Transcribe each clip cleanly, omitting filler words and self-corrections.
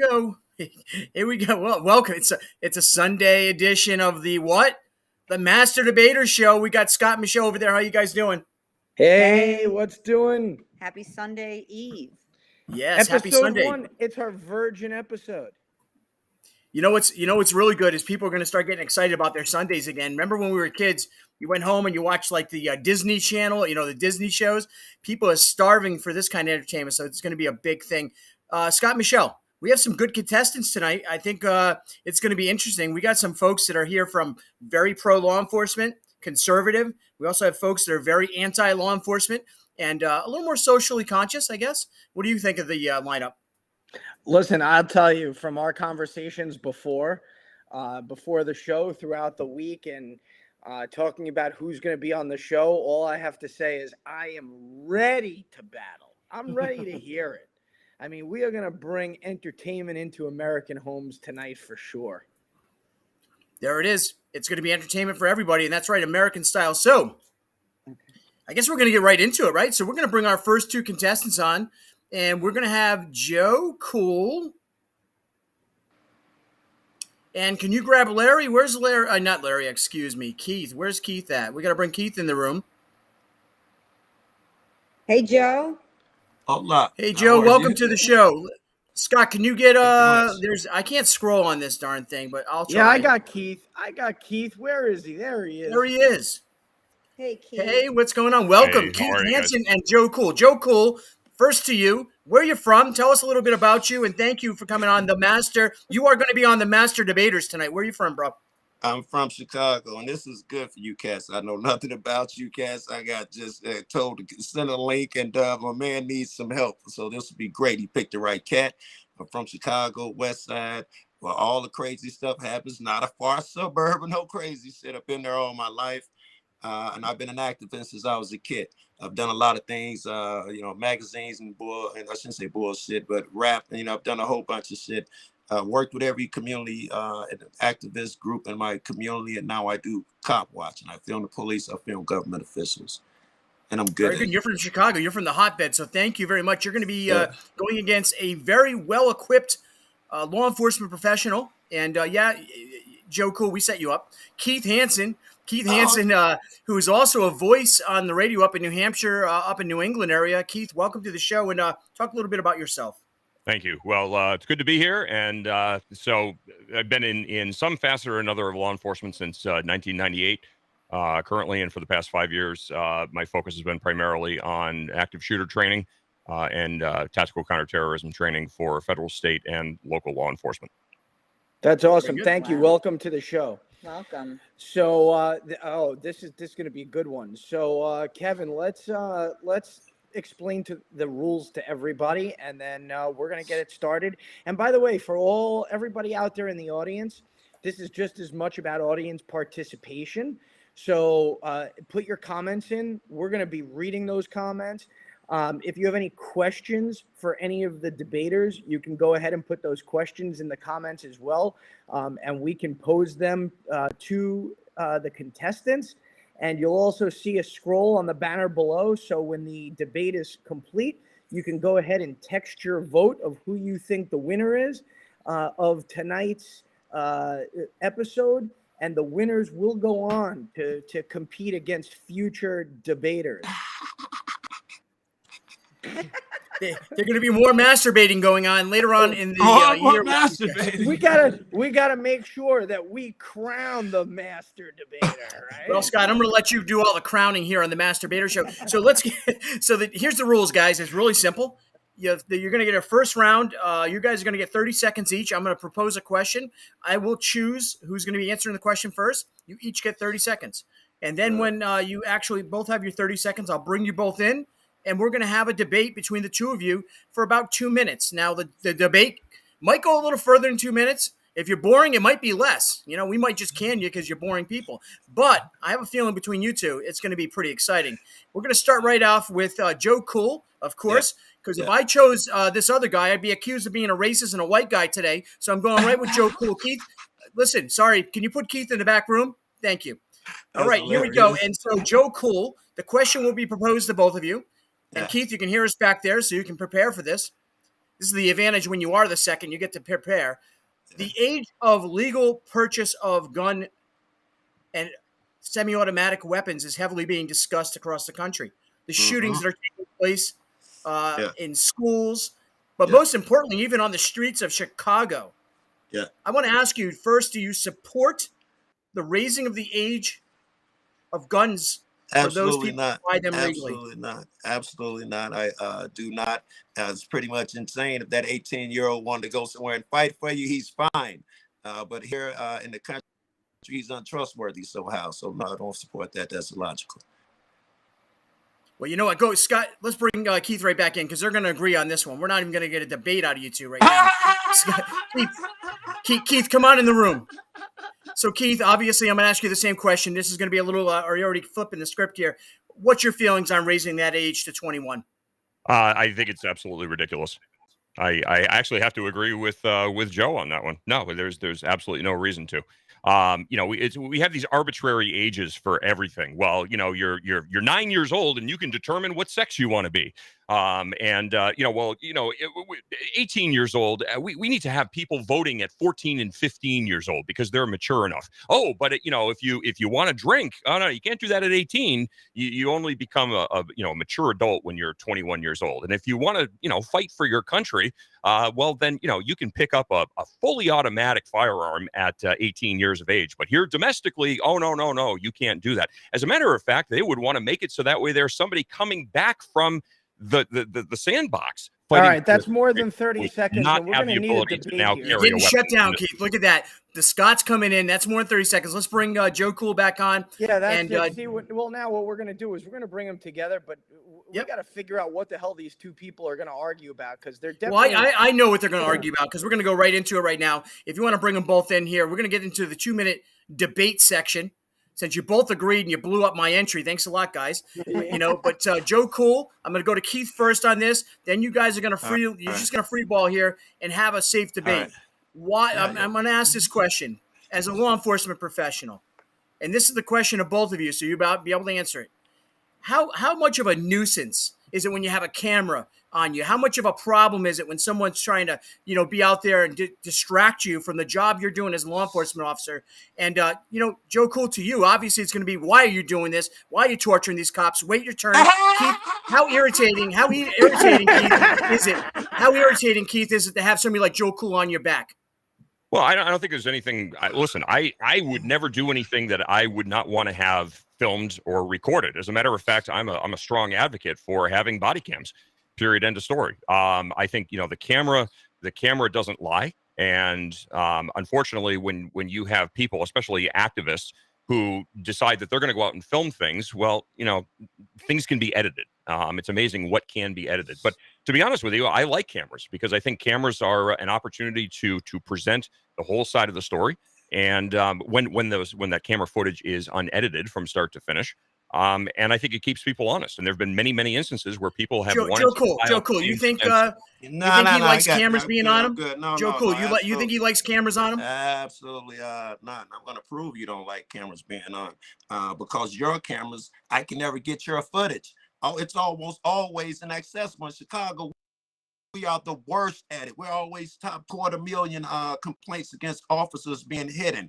go. Here we go. Well, welcome. It's a Sunday edition of the what? The Master Debater Show. We got Scott and Michelle over there. How you guys doing? Hey, what's doing? Happy Sunday Eve. Yes, happy Episode Sunday. 1. It's our virgin episode. You know what's really good is people are going to start getting excited about their Sundays again. Remember when we were kids, you went home and you watched like the Disney Channel, the Disney shows. People are starving for this kind of entertainment, so it's going to be a big thing. Scott, Michelle, we have some good contestants tonight. I think it's going to be interesting. We got some folks that are here from very pro law enforcement, conservative. We also have folks that are very anti law enforcement and a little more socially conscious, I guess. What do you think of the lineup? Listen, I'll tell you from our conversations before the show throughout the week and talking about who's going to be on the show, all I have to say is I am ready to battle. I'm ready to hear it. I mean, we are going to bring entertainment into American homes tonight for sure. There it is. It's going to be entertainment for everybody, and that's right, American style. So I guess we're going to get right into it, right? So we're going to bring our first two contestants on. And we're going to have Joe Cool. And can you grab Larry? Where's Larry? Not Larry, excuse me. Keith. Where's Keith at? We got to bring Keith in the room. Hey, Joe. Hola. Hey, Joe. Welcome to the show. Scott, can you get I can't scroll on this darn thing, but I'll try. Yeah, I got Keith. Where is he? There he is. There he is. Hey, Keith. Hey, what's going on? Welcome, Hey, Keith Hansen and Joe Cool. Joe Cool. First to you, where are you from? Tell us a little bit about you, and thank you for coming on the Master. You are going to be on the Master Debaters tonight. Where are you from, bro? I'm from Chicago, and this is good for you cats. I know nothing about you cats. I got just told to send a link, and my man needs some help. So this would be great. He picked the right cat. I'm from Chicago, West Side, where all the crazy stuff happens. Not a far suburb, no crazy shit. I've been there all my life, and I've been an activist since I was a kid. I've done a lot of things, magazines and I shouldn't say bullshit, but rap. I've done a whole bunch of shit. Worked with every community activist group in my community, and now I do cop watching. I film the police, I film government officials, and I'm good. Very good. You're from Chicago. You're from the hotbed, so thank you very much. You're going to be going against a very well-equipped law enforcement professional, and Joe Cool, we set you up. Keith Hansen. Keith Hansen, who is also a voice on the radio up in New Hampshire, up in New England area. Keith, welcome to the show, and talk a little bit about yourself. Thank you. Well, it's good to be here. And so I've been in some facet or another of law enforcement since 1998. Currently, and for the past 5 years, my focus has been primarily on active shooter training and tactical counterterrorism training for federal, state, and local law enforcement. That's awesome. Thank you. Welcome to the show. Welcome. So, this is going to be a good one. So, Kevin, let's explain to the rules to everybody, and then we're going to get it started. And by the way, for everybody out there in the audience, this is just as much about audience participation. So, put your comments in. We're going to be reading those comments. If you have any questions for any of the debaters, you can go ahead and put those questions in the comments as well, and we can pose them to the contestants. And you'll also see a scroll on the banner below, so when the debate is complete, you can go ahead and text your vote of who you think the winner is of tonight's episode, and the winners will go on to compete against future debaters. They're going to be more masturbating going on later on in the year. Masturbating. We gotta make sure that we crown the master debater, right? Well, Scott, I'm going to let you do all the crowning here on the Masturbator Show. So here's the rules, guys. It's really simple. You're going to get a first round. You guys are going to get 30 seconds each. I'm going to propose a question. I will choose who's going to be answering the question first. You each get 30 seconds. And then when you actually both have your 30 seconds, I'll bring you both in, and we're going to have a debate between the two of you for about 2 minutes. Now, the debate might go a little further than 2 minutes. If you're boring, it might be less. We might just can you because you're boring people. But I have a feeling between you two, it's going to be pretty exciting. We're going to start right off with Joe Cool, of course, because if I chose this other guy, I'd be accused of being a racist and a white guy today. So I'm going right with Joe Cool. Keith, listen, sorry, can you put Keith in the back room? Thank you. All right, here we go. And so, Joe Cool, the question will be proposed to both of you. And Keith, you can hear us back there, so you can prepare for this. This is the advantage when you are the second. You get to prepare. The age of legal purchase of gun and semi-automatic weapons is heavily being discussed across the country. The shootings that are taking place Yeah. in schools, but Yeah. most importantly, even on the streets of Chicago. Yeah. I want to ask you first: do you support the raising of the age of guns for those Absolutely people who not. buy them legally? Absolutely not. Absolutely not. I do not. It's pretty much insane. If that 18-year-old wanted to go somewhere and fight for you, he's fine. But here in the country, he's untrustworthy somehow. So no, I don't support that. That's illogical. Well, you know what? Go, Scott. Let's bring Keith right back in because they're going to agree on this one. We're not even going to get a debate out of you two right now. Scott, Keith, come on in the room. So, Keith, obviously, I'm going to ask you the same question. This is going to be a little, or you're already flipping the script here. What's your feelings on raising that age to 21? I think it's absolutely ridiculous. I actually have to agree with Joe on that one. No, there's absolutely no reason to. We have these arbitrary ages for everything. Well, you're 9 years old and you can determine what sex you want to be. 18 years old, we need to have people voting at 14 and 15 years old because they're mature enough. Oh, but if you want to drink, oh no, you can't do that at 18. You only become a mature adult when you're 21 years old. And if you want to, fight for your country, well, then, you can pick up a fully automatic firearm at 18 years of age. But here domestically, oh, no, you can't do that. As a matter of fact, they would want to make it so that way there's somebody coming back from the sandbox. All right, that's more than 30 seconds, not and we're have going to the need a ability to debate now here. You're carry a getting weapon shut down, in the- Keith. Look at that. The Scott's coming in. That's more than 30 seconds. Let's bring Joe Cool back on. Yeah, that's And, it. Now what we're going to do is we're going to bring them together, but we Yep. got to figure out what the hell these two people are going to argue about because they're Well, definitely. I know what they're going to argue about because we're going to go right into it right now. If you want to bring them both in here, we're going to get into the 2-minute debate section. Since you both agreed and you blew up my entry, thanks a lot, guys. But Joe Cool, I'm going to go to Keith first on this. Then you guys are going to you're just going to free ball here and have a safe debate. Right. Why? Yeah, I'm going to ask this question as a law enforcement professional, and this is the question of both of you, so you'll be able to answer it. How much of a nuisance is it when you have a camera on you? How much of a problem is it when someone's trying to, be out there and distract you from the job you're doing as a law enforcement officer? And, Joe Cool, to you, obviously it's going to be, why are you doing this? Why are you torturing these cops? Wait your turn. Keith, how irritating, Keith, is it? How irritating, Keith, is it to have somebody like Joe Cool on your back? Well, I don't think there's anything. Listen, I would never do anything that I would not want to have filmed or recorded. As a matter of fact, I'm a strong advocate for having body cams. Period. End of story. I think the camera doesn't lie, and unfortunately, when you have people, especially activists, who decide that they're going to go out and film things, well, things can be edited. It's amazing what can be edited. But to be honest with you, I like cameras because I think cameras are an opportunity to present the whole side of the story. And when that camera footage is unedited from start to finish, and I think it keeps people honest. And there have been many, many instances where people have wanted Joe Cool, you think he likes cameras being on him? Good. Joe Cool, you think he likes cameras on him? Absolutely not. I'm going to prove you don't like cameras being on because your cameras, I can never get your footage. Oh, it's almost always inaccessible in Chicago. We are the worst at it. We're always top 250,000 complaints against officers being hidden.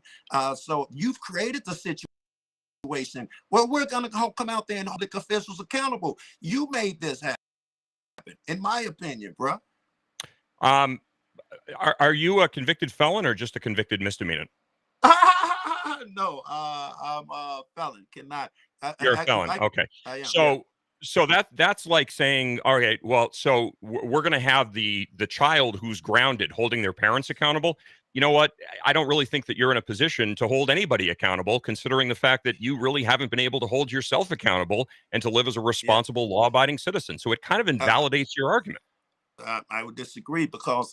So you've created the situation where we're going to come out there and hold the officials accountable. You made this happen, in my opinion, bro. Are you a convicted felon or just a convicted misdemeanor? No, I'm a felon. You're a felon. Okay. So that's like saying, all right, well, so we're going to have the child who's grounded holding their parents accountable. You know what? I don't really think that you're in a position to hold anybody accountable, considering the fact that you really haven't been able to hold yourself accountable and to live as a responsible, law-abiding citizen. So it kind of invalidates your argument. I would disagree because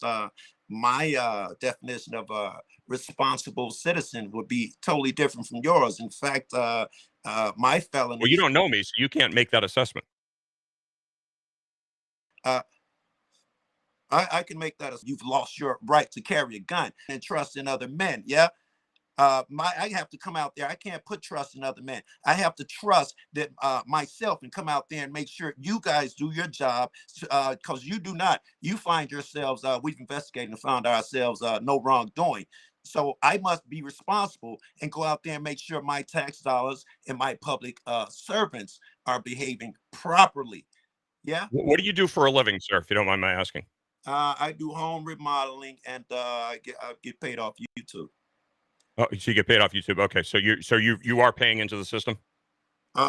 my definition of a responsible citizen would be totally different from yours. In fact, my felony. Well, you don't know me, so you can't make that assessment. I can make that as you've lost your right to carry a gun and trust in other men. Yeah. I have to come out there. I can't put trust in other men. I have to trust that myself and come out there and make sure you guys do your job, because you do not. You find yourselves, we've investigated and found ourselves no wrongdoing. So I must be responsible and go out there and make sure my tax dollars and my public servants are behaving properly. Yeah. What do you do for a living, sir, if you don't mind my asking? I do home remodeling, and I get paid off YouTube. Oh, so you get paid off YouTube. Okay, so you are paying into the system.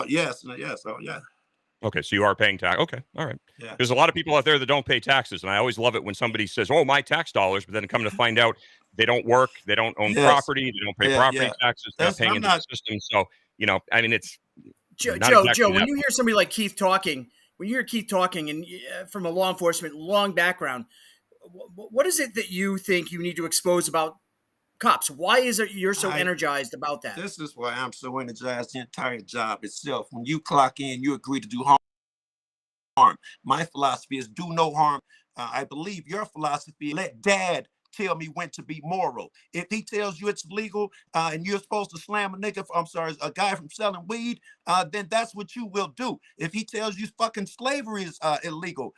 Yes, yes, oh yeah. Okay, so you are paying tax. Okay, all right. Yeah. There's a lot of people out there that don't pay taxes, and I always love it when somebody says, "Oh, my tax dollars," but then come to find out they don't work, they don't own Yes. property, they don't pay Yeah, property yeah. taxes, they're not That's- paying I'm into not- the system. So I mean, it's Joe, not Joe, exactly Joe, when that. you hear somebody like Keith talking, when you hear Keith talking and from a law enforcement long background, what is it that you think you need to expose about cops? Why is it you're so energized about that? This is why I'm so energized. The entire job itself. When you clock in, you agree to do harm. My philosophy is do no harm. I believe your philosophy, let dad tell me when to be moral. If he tells you it's legal and you're supposed to slam a guy from selling weed, then that's what you will do. If he tells you fucking slavery is illegal,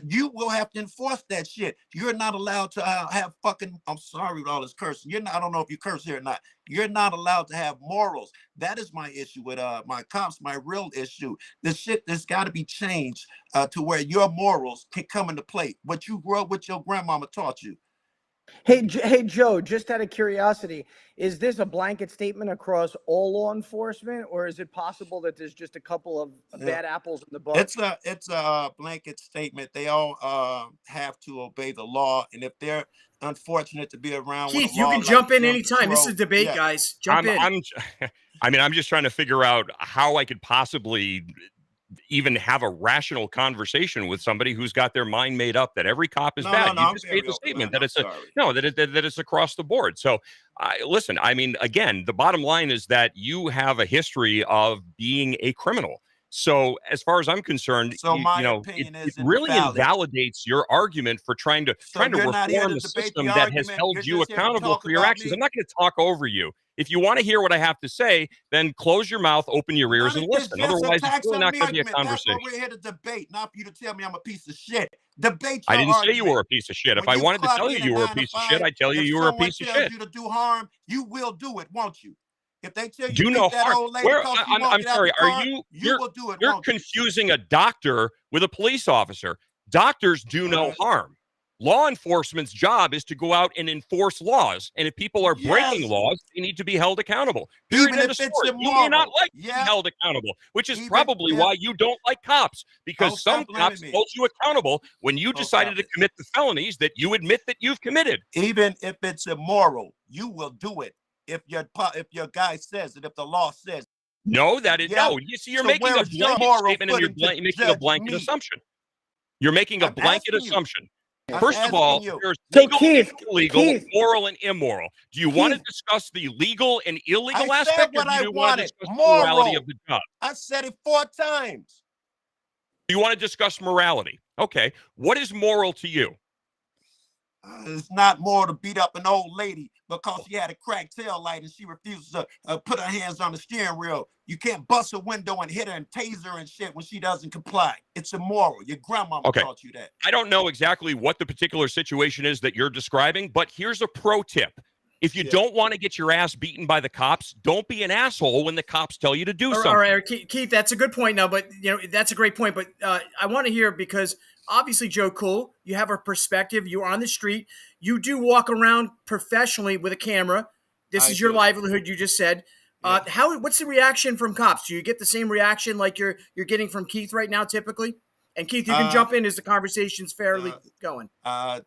you will have to enforce that shit. You're not allowed to have fucking, I'm sorry with all this cursing. I don't know if you curse here or not. You're not allowed to have morals. That is my issue with my cops, my real issue. This shit has got to be changed to where your morals can come into play. What you grew up with your grandmama taught you. Hey, Joe, just out of curiosity, is this a blanket statement across all law enforcement, or is it possible that there's just a couple of bad apples in the bunch? It's a blanket statement. They all have to obey the law, and if they're unfortunate to be around Keith, with a you law can like jump in Jim anytime. This Crow, is a debate, yeah. guys. Jump in. I'm just trying to figure out how I could possibly even have a rational conversation with somebody who's got their mind made up that every cop is bad. No, You I'm just very made the open. statement I'm that it's sorry. that it's across the board. So, listen, I mean, again, the bottom line is that you have a history of being a criminal. So, as far as I'm concerned, So my it opinion is really invalid. invalidates your argument for trying to So you're not here reform to a debate system the that has argument. held You're you just here to accountable talk for your about actions. me? I'm not going to talk over you. If you want to hear what I have to say, then close your mouth, open your ears, None and of this listen. just Otherwise, it's attacks really on not me going to be a argument. That's conversation. what we're here to debate, not for you to tell me I'm a piece of shit. Debate I your didn't say argument. you were a piece of shit. If When I wanted to clock tell you in you at were a 9 to piece of shit, 5, I'd tell you if you were a someone piece of tells shit. you to do harm, you will do it, won't you? If they tell you Do to no beat that harm. old lady Where because she won't I'm get out sorry, the are car, you you will do it, you're won't you? confusing a doctor with a police officer. Doctors do no harm. Law enforcement's job is to go out and enforce laws. And if people are breaking Yes. laws, they need to be held accountable. Period. Even End if of it's story. You may not immoral. like to be Yeah. held accountable, which is Even probably if- why you don't like cops, because Oh, some stop blaming cops me. hold you accountable when you Oh, decided stop to it. commit the felonies that you admit that you've committed. Even if it's immoral, you will do it. If your guy says it, if the law says. No, that is Yeah. no. You see, you're So making where a is your blanket moral statement and you're footing to making a judge blanket me? assumption. You're making a I'm blanket asking you. assumption. I'm First of asking all, you. there's So, legal Keith, and illegal, Keith. moral and immoral. Do you want to Keith. discuss the legal and illegal I said aspect, or what do I you want to wanted. discuss the morality Moral. of the job? I said it 4 times. Do you want to discuss morality? Okay. What is moral to you? It's not more to beat up an old lady because she had a cracked tail light and she refuses to put her hands on the steering wheel. You can't bust a window and hit her and tase her and shit when she doesn't comply. It's immoral. Your grandmama Okay. taught you that. I don't know exactly what the particular situation is that you're describing, but here's a pro tip. If you Yeah. don't want to get your ass beaten by the cops, don't be an asshole when the cops tell you to do something. All right, Keith, that's a good point now, but that's a great point. But I want to hear, because obviously, Joe Cool, you have a perspective. You're on the street. You do walk around professionally with a camera. This I is your do. livelihood. You just said. Yeah. What's the reaction from cops? Do you get the same reaction like you're getting from Keith right now, typically? And Keith, you can jump in as the conversation's fairly going.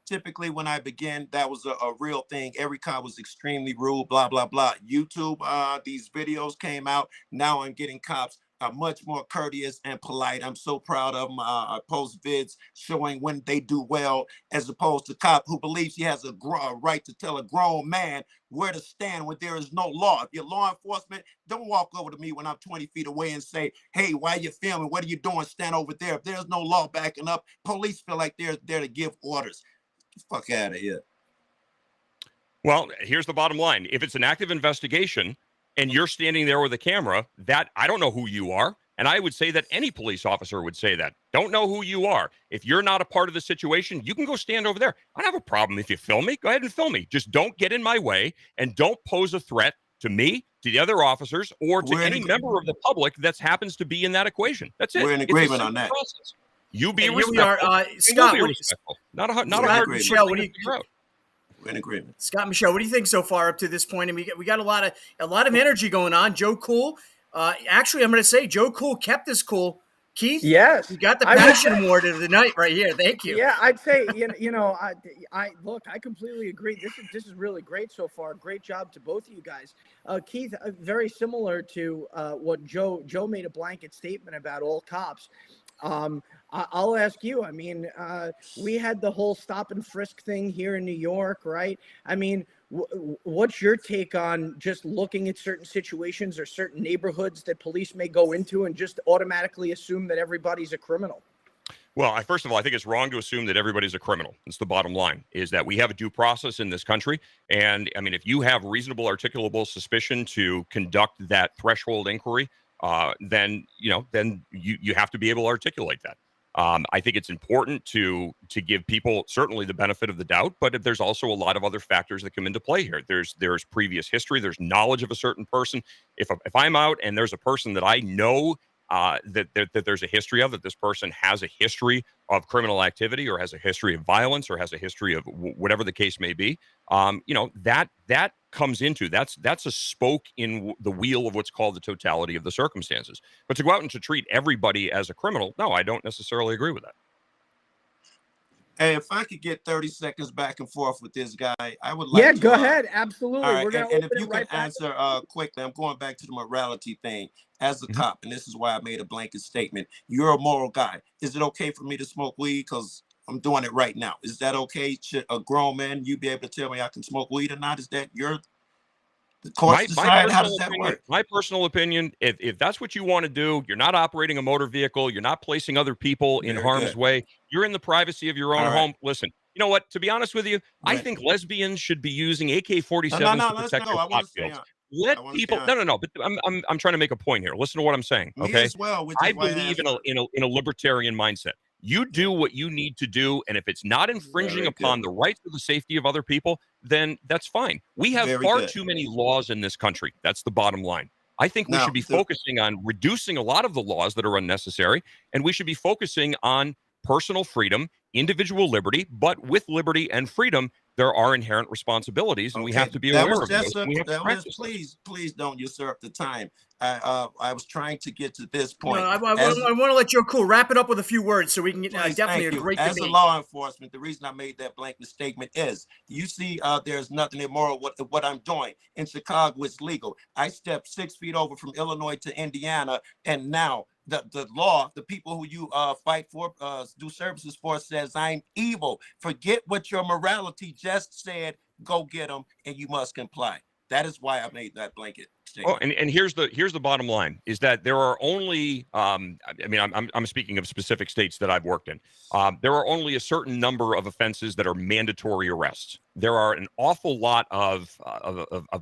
Typically when I began, that was a real thing. Every cop was extremely rude, blah, blah, blah. YouTube, these videos came out. Now I'm getting cops much more courteous and polite. I'm so proud of them. I post vids showing when they do well, as opposed to cop who believes he has a right to tell a grown man where to stand when there is no law. If you're law enforcement, don't walk over to me when I'm 20 feet away and say, hey, why are you filming? What are you doing? Stand over there. If there's no law backing up, police feel like they're there to give orders. Get the fuck out of here. Well, here's the bottom line. If it's an active investigation and you're standing there with a camera, that I don't know who you are. And I would say that any police officer would say that. Don't know who you are. If you're not a part of the situation, you can go stand over there. I don't have a problem if you film me. Go ahead and film me. Just don't get in my way and don't pose a threat to me, to the other officers, or to any member of the public that happens to be in that equation. That's it. We're in It's a agreement simple on that. process. You be And here we respectful. are, and Scott. you be What, respectful. Not a Scott, hard Michelle, thing what do to you? figure out. We're in agreement. Scott, Michelle, what do you think so far up to this point? And we got a lot of energy going on. Joe Cool, actually, I'm going to say Joe Cool kept his cool. Keith, Yes. you got the I would passion say- award of the night right here. Thank you. Yeah, I'd say I look. I completely agree. This is really great so far. Great job to both of you guys. Keith, very similar to what Joe made a blanket statement about all cops. I'll ask you. I mean, we had the whole stop and frisk thing here in New York, right? I mean, what's your take on just looking at certain situations or certain neighborhoods that police may go into and just automatically assume that everybody's a criminal? Well, first of all, I think it's wrong to assume that everybody's a criminal. It's the bottom line, is that we have a due process in this country. And I mean, if you have reasonable articulable suspicion to conduct that threshold inquiry, then you have to be able to articulate that. I think it's important to give people certainly the benefit of the doubt, but there's also a lot of other factors that come into play here. There's previous history, there's knowledge of a certain person. If I'm out and there's a person that I know that there's a history of, that this person has a history of criminal activity or has a history of violence or has a history of whatever the case may be, that comes into that's a spoke in the wheel of what's called the totality of the circumstances. But to go out and to treat everybody as a criminal, no, I don't necessarily agree with that. Hey, if I could get 30 seconds back and forth with this guy, I would like Yeah, to. go ahead. Absolutely. All right, We're gonna and if open you it can right back. answer quickly, I'm going back to the morality thing. As a Mhm. cop, and this is why I made a blanket statement, you're a moral guy. Is it okay for me to smoke weed? Because I'm doing it right now. Is that okay? Should a grown man, you be able to tell me I can smoke weed or not? Is that the courts decide? How does that work? My personal opinion, if that's what you want to do, you're not operating a motor vehicle, you're not placing other people in Very harm's good. way, you're in the privacy of your own All right. home. Listen, you know what? To be honest with you, I Right. think lesbians should be using AK-47s No, to let's protect go. their I want pop to stay fields. on. Let I wanna people. stay on. No. But I'm trying to make a point here. Listen to what I'm saying. Me Okay. as well, which I is why believe asked. in a libertarian mindset. You do what you need to do, and if it's not infringing Very upon good. the rights or the safety of other people, then that's fine. We have Very far good. too many laws in this country. That's the bottom line. I think we Now, should be focusing on reducing a lot of the laws that are unnecessary, and we should be focusing on personal freedom, individual liberty. But with liberty and freedom, there are inherent responsibilities, and we have to be That aware was of just those. And we have to that was practice those. please don't usurp the time. I was trying to get to this No, point. I want to let Joe Cool wrap it up with a few words so we can get Please, definitely thank a you. great As debate. a law enforcement, the reason I made that blanket statement is you see, there's nothing immoral what I'm doing. In Chicago, it's legal. I stepped 6 feet over from Illinois to Indiana, and now the law, the people who you fight for, do services for, says I'm evil. Forget what your morality just said. Go get them, and you must comply. That is why I made that blanket Oh, statement. and here's the bottom line is that there are only I'm speaking of specific states that I've worked in. There are only a certain number of offenses that are mandatory arrests. There are an awful lot of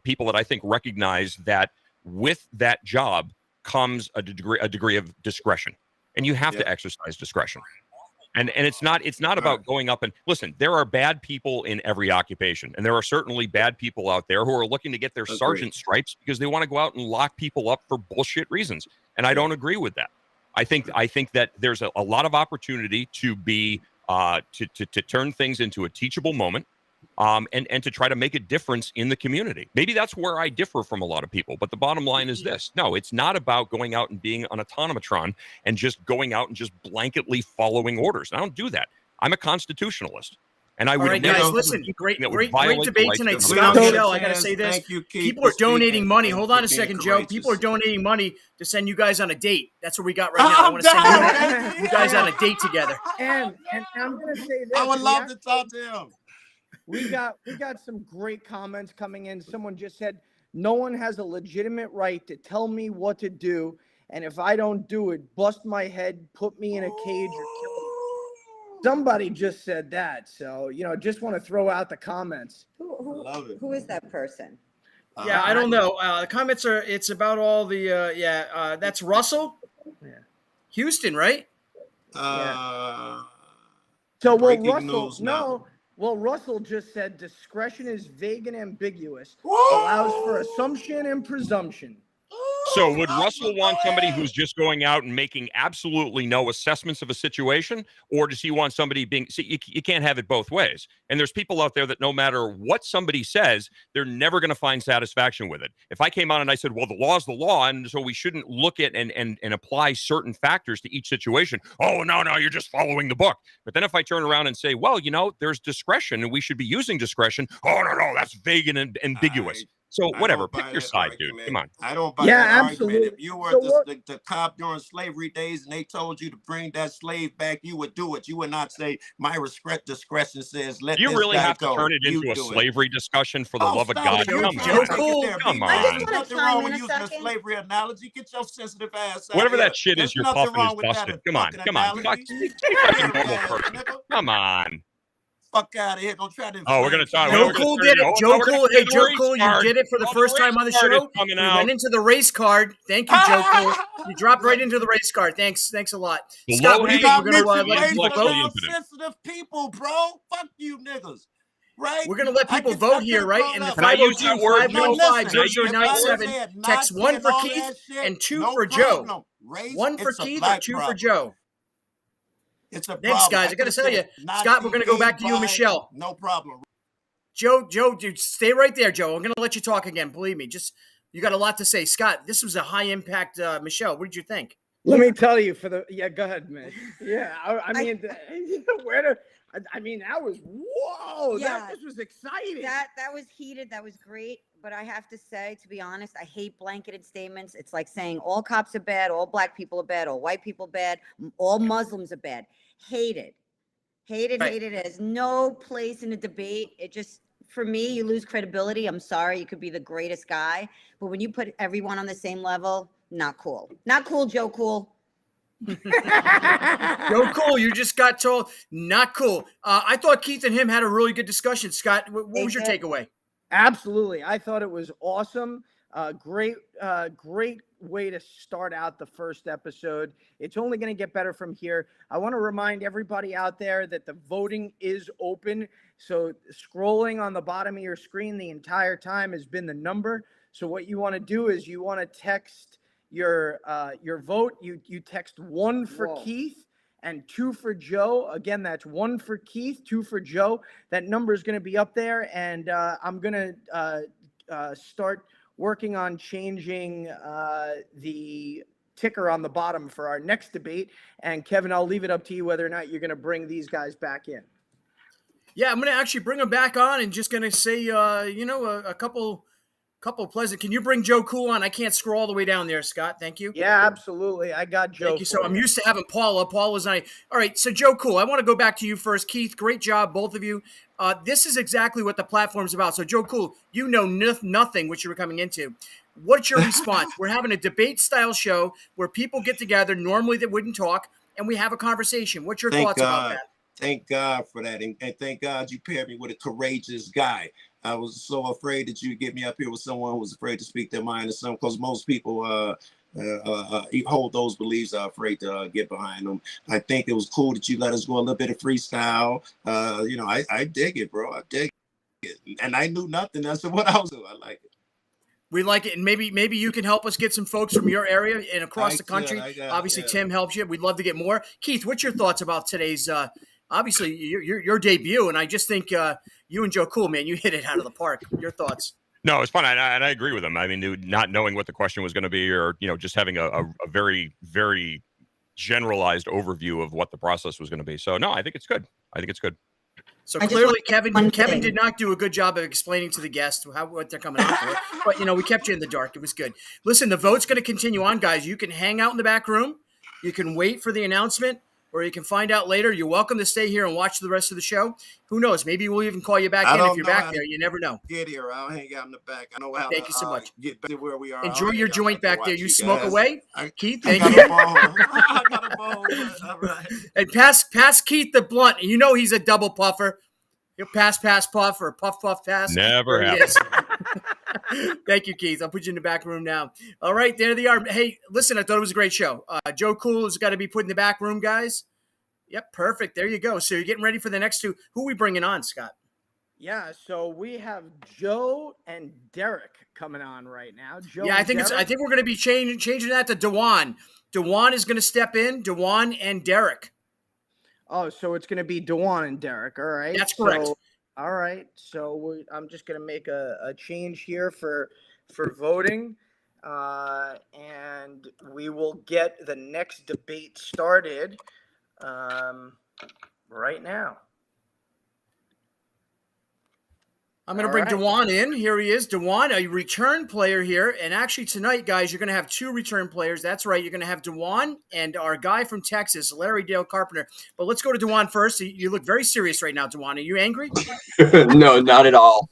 people that I think recognize that with that job comes a degree of discretion, and you have to exercise discretion. And it's not about going up and listen, there are bad people in every occupation, and there are certainly bad people out there who are looking to get their sergeant stripes because they want to go out and lock people up for bullshit reasons. And I don't agree with that. I think that there's a lot of opportunity to be to turn things into a teachable moment. And to try to make a difference in the community. Maybe that's where I differ from a lot of people. But the bottom line is this. No, it's not about going out and being an automatron and just going out and just blanketly following orders. I don't do that. I'm a constitutionalist. And I would All right, never guys, do listen, anything great that would debate violate the tonight. rights of We Scott don't get a Michelle, I got to chance. say this. Thank you, Keith, People for are donating speaking money. and Hold on for a being second, Joe. People are courageous. donating money to send you guys on a date. That's what we got right now. I want to send you guys on a date together. And I'm gonna say this. I would love to talk to him. We got some great comments coming in. Someone just said, "No one has a legitimate right to tell me what to do, and if I don't do it, bust my head, put me in a cage, or kill me." Somebody just said that. So, just want to throw out the comments. Love it. Who is that person? Yeah, I don't know. The comments are. It's about all the. That's Russell. Yeah. Houston, right? So, breaking Russell, news now. Russell just said discretion is vague and ambiguous, Woo! allows for assumption and presumption. So would Russell want somebody who's just going out and making absolutely no assessments of a situation? Or does he want somebody being, see, you can't have it both ways. And there's people out there that no matter what somebody says, they're never going to find satisfaction with it. If I came on and I said, well, the law is the law, and so we shouldn't look at and apply certain factors to each situation. Oh, no, you're just following the book. But then if I turn around and say, well, there's discretion and we should be using discretion. Oh, no, that's vague and ambiguous. So whatever, pick your side, dude. Come on. I don't buy Yeah, that absolutely. argument. If you were So the cop during slavery days and they told you to bring that slave back, you would do it. You would not say my discretion says let You this really guy have to go. turn it You into a do it. slavery discussion for the love of stop God. it. You're Come trying Joe to take it Cool. there, Come people. on. I just There's wanna nothing chime wrong in with a using a second. slavery analogy. Get your sensitive ass out Whatever here. that shit There's is you're nothing puffing wrong is with that busted. Come on. fucking Come on. analogy. Speak like a Weird normal ass person. nigga. Come on. Fuck out of here. Don't try to Oh, we're gonna inflame talk. Joe we're gonna Cool turn did it- it. oh, Joe no, we're gonna Cool. play Hey, the Joe race Cool, you card. did it for the Oh, first race time on the card is show. coming We out. went into the race card. Thank you, Joe Cool. You dropped right into the race card. Thanks a lot. The Scott, what do you think? low-hanging We're gonna mention let race people intellectually vote. around infinite. sensitive people, bro. Fuck you niggas. Right? We're gonna let I people could- vote I here, could've right? brought And the up- Can I use that word, No, 505 listen, if I 0097 said text Nazi 1 for and all Keith that shit, and 2 no for Joe. problem. Race, 1 for it's a Keith or black 2 for problem. Joe. It's a Thanks, problem. guys. I gotta could've tell you, said Nazi, Scott, we're gonna go back to you and gay, Michelle. bi, No problem. Joe, dude, stay right there, Joe. I'm gonna let you talk again. Believe me, just you got a lot to say. Scott, this was a high impact. Michelle, what did you think? Let me tell you go ahead, man. Yeah, I mean, that was, whoa, Yeah. this was exciting. That was heated. That was great. But I have to say, to be honest, I hate blanketed statements. It's like saying all cops are bad, all black people are bad, all white people bad, all Muslims are bad. Hated. Right. Hated. It has no place in a debate. It just, for me, you lose credibility. I'm sorry. You could be the greatest guy. But when you put everyone on the same level, not cool. Not cool, Joe Cool. Joe Cool, you just got told not cool. I thought Keith and him had a really good discussion. Scott, what was your takeaway? Absolutely. I thought it was awesome. Great way to start out the first episode. It's only going to get better from here. I want to remind everybody out there that the voting is open. So scrolling on the bottom of your screen the entire time has been the number. So what you want to do is you want to text your vote. You text 1 for Keith and 2 for Joe. Again, that's 1 for Keith, 2 for Joe. That number is going to be up there, and I'm going to start working on changing the ticker on the bottom for our next debate. And Kevin, I'll leave it up to you whether or not you're going to bring these guys back in. Yeah, I'm going to actually bring them back on and just going to say, a couple pleasant. Can you bring Joe Cool on? I can't scroll all the way down there, Scott. Thank you. Yeah, absolutely. I got Joe. Thank you. So I'm used to having Paula. Paula's not. All right. So Joe Cool, I want to go back to you first. Keith, great job, both of you. This is exactly what the platform's about. So Joe Cool, you know nothing what you were coming into. What's your response? We're having a debate style show where people get together normally that wouldn't talk, and we have a conversation. What's your thoughts about that? Thank God for that. And thank God you paired me with a courageous guy. I was so afraid that you'd get me up here with someone who was afraid to speak their mind or something, because most people hold those beliefs, are afraid to get behind them. I think it was cool that you let us go a little bit of freestyle. I dig it, bro. I dig it. And I knew nothing. That's what I was doing. I like it. We like it, and maybe you can help us get some folks from your area and across the country. Obviously, yeah. Tim helps you. We'd love to get more. Keith, what's your thoughts about today's? Obviously, your debut, and I just think you and Joe Cool, man, you hit it out of the park. Your thoughts? No, it's fun, and I agree with him. I mean, not knowing what the question was going to be, or just having a very, very generalized overview of what the process was going to be. So, no, I think it's good. So clearly, Kevin did not do a good job of explaining to the guests what they're coming out for. But we kept you in the dark. It was good. Listen, the vote's going to continue on, guys. You can hang out in the back room. You can wait for the announcement, or you can find out later. You're welcome to stay here and watch the rest of the show. Who knows? Maybe we'll even call you back I in if don't you're know back how there. to You never know. get here. I'll hang out in the back. I know how Thank to you so much. get back to where we are. Enjoy I'll your hang out joint to back there. watch You smoke guys. away. I, Keith, I thank got you. a bone. I got a bone. But, all right. And pass Keith the blunt. You know he's a double puffer. He'll pass, puff, or puff, pass. Never There he happened. is. Thank you, Keith. I'll put you in the back room now. All right, there they are. Hey, listen, I thought it was a great show. Joe Cool has got to be put in the back room, guys. Yep, perfect. There you go. So you're getting ready for the next two. Who are we bringing on, Scott? Yeah, so we have Joe and Derek coming on right now. Joe Yeah, I and think Derek? we're going to be changing that to Dewan. Dewan is going to step in. Dewan and Derek. Oh, so it's going to be Dewan and Derek. All right. That's correct. So, all right. So I'm just going to make a change here for voting. And we will get the next debate started right now. I'm going to All bring right. Dewan in. Here he is. Dewan, a return player here. And actually tonight, guys, you're going to have two return players. That's right. You're going to have Dewan and our guy from Texas, Larry Dale Carpenter. But let's go to Dewan first. You look very serious right now, Dewan. Are you angry? No, not at all.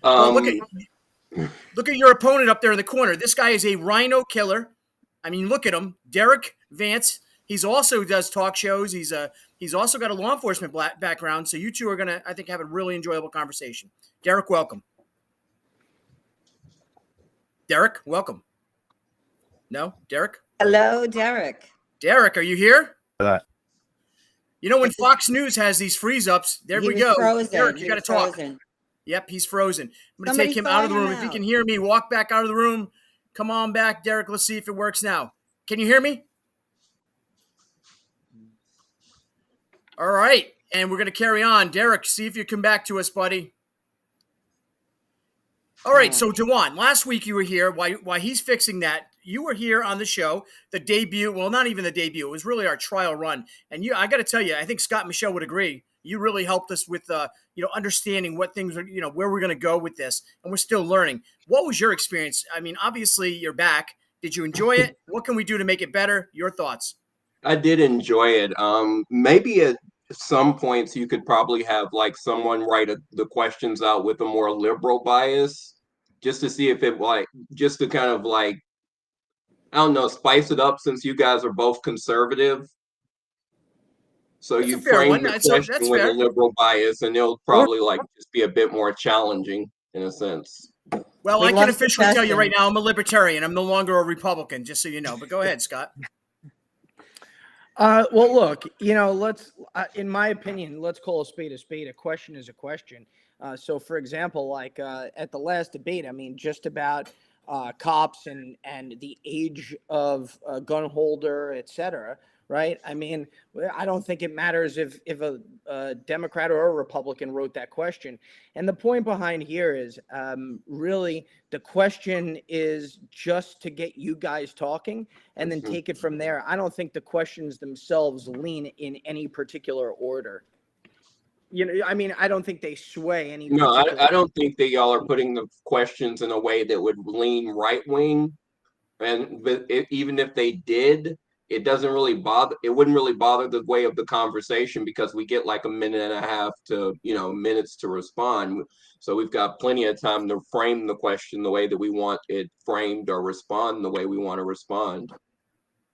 Well, look at your opponent up there in the corner. This guy is a rhino killer. I mean, look at him. Derek Vance. He's also does talk shows. He's also got a law enforcement background. So you two are going to, I think, have a really enjoyable conversation. Derek, welcome. Derek, welcome. No, Derek? Hello, Derek. Derek, are you here? That. You know, when Fox News has these freeze ups, there He we was go. frozen. Derek, He you got to was talk. frozen. Yep, he's frozen. I'm going to Somebody take him out of the thaw room. him If he out. can hear me, walk back out of the room. Come on back, Derek. Let's see if it works now. Can you hear me? All right. And we're going to carry on. Derek, see if you come back to us, buddy. All right. So, Dewan, last week you were here. While he's fixing that, you were here on the show, the debut. Well, not even the debut. It was really our trial run. And I got to tell you, I think Scott and Michelle would agree. You really helped us with, understanding what things are, where we're going to go with this. And we're still learning. What was your experience? I mean, obviously you're back. Did you enjoy it? What can we do to make it better? Your thoughts? I did enjoy it. Maybe at some points you could probably have like someone write the questions out with a more liberal bias, just to see if it just to kind of I don't know, spice it up since you guys are both conservative. So That's you a fair frame one. the That's question with fair. a liberal bias, and it'll probably just be a bit more challenging in a sense. Well, We I can love officially tell you discussion. right now I'm a libertarian. I'm no longer a Republican, just so you know. But go ahead, Scott. Well, look, let's, in my opinion, let's call a spade a spade. A question is a question. So, for example, at the last debate, I mean, just about cops and the age of a gun holder, et cetera, right? I mean, I don't think it matters if a Democrat or a Republican wrote that question. And the point behind here is really the question is just to get you guys talking and then take it from there. I don't think the questions themselves lean in any particular order. I mean, I don't think they sway any. No, particular- I don't think that y'all are putting the questions in a way that would lean right wing. But even if they did, it doesn't really bother. It wouldn't really bother the way of the conversation because we get like a minute and a half to minutes to respond. So we've got plenty of time to frame the question the way that we want it framed or respond the way we want to respond.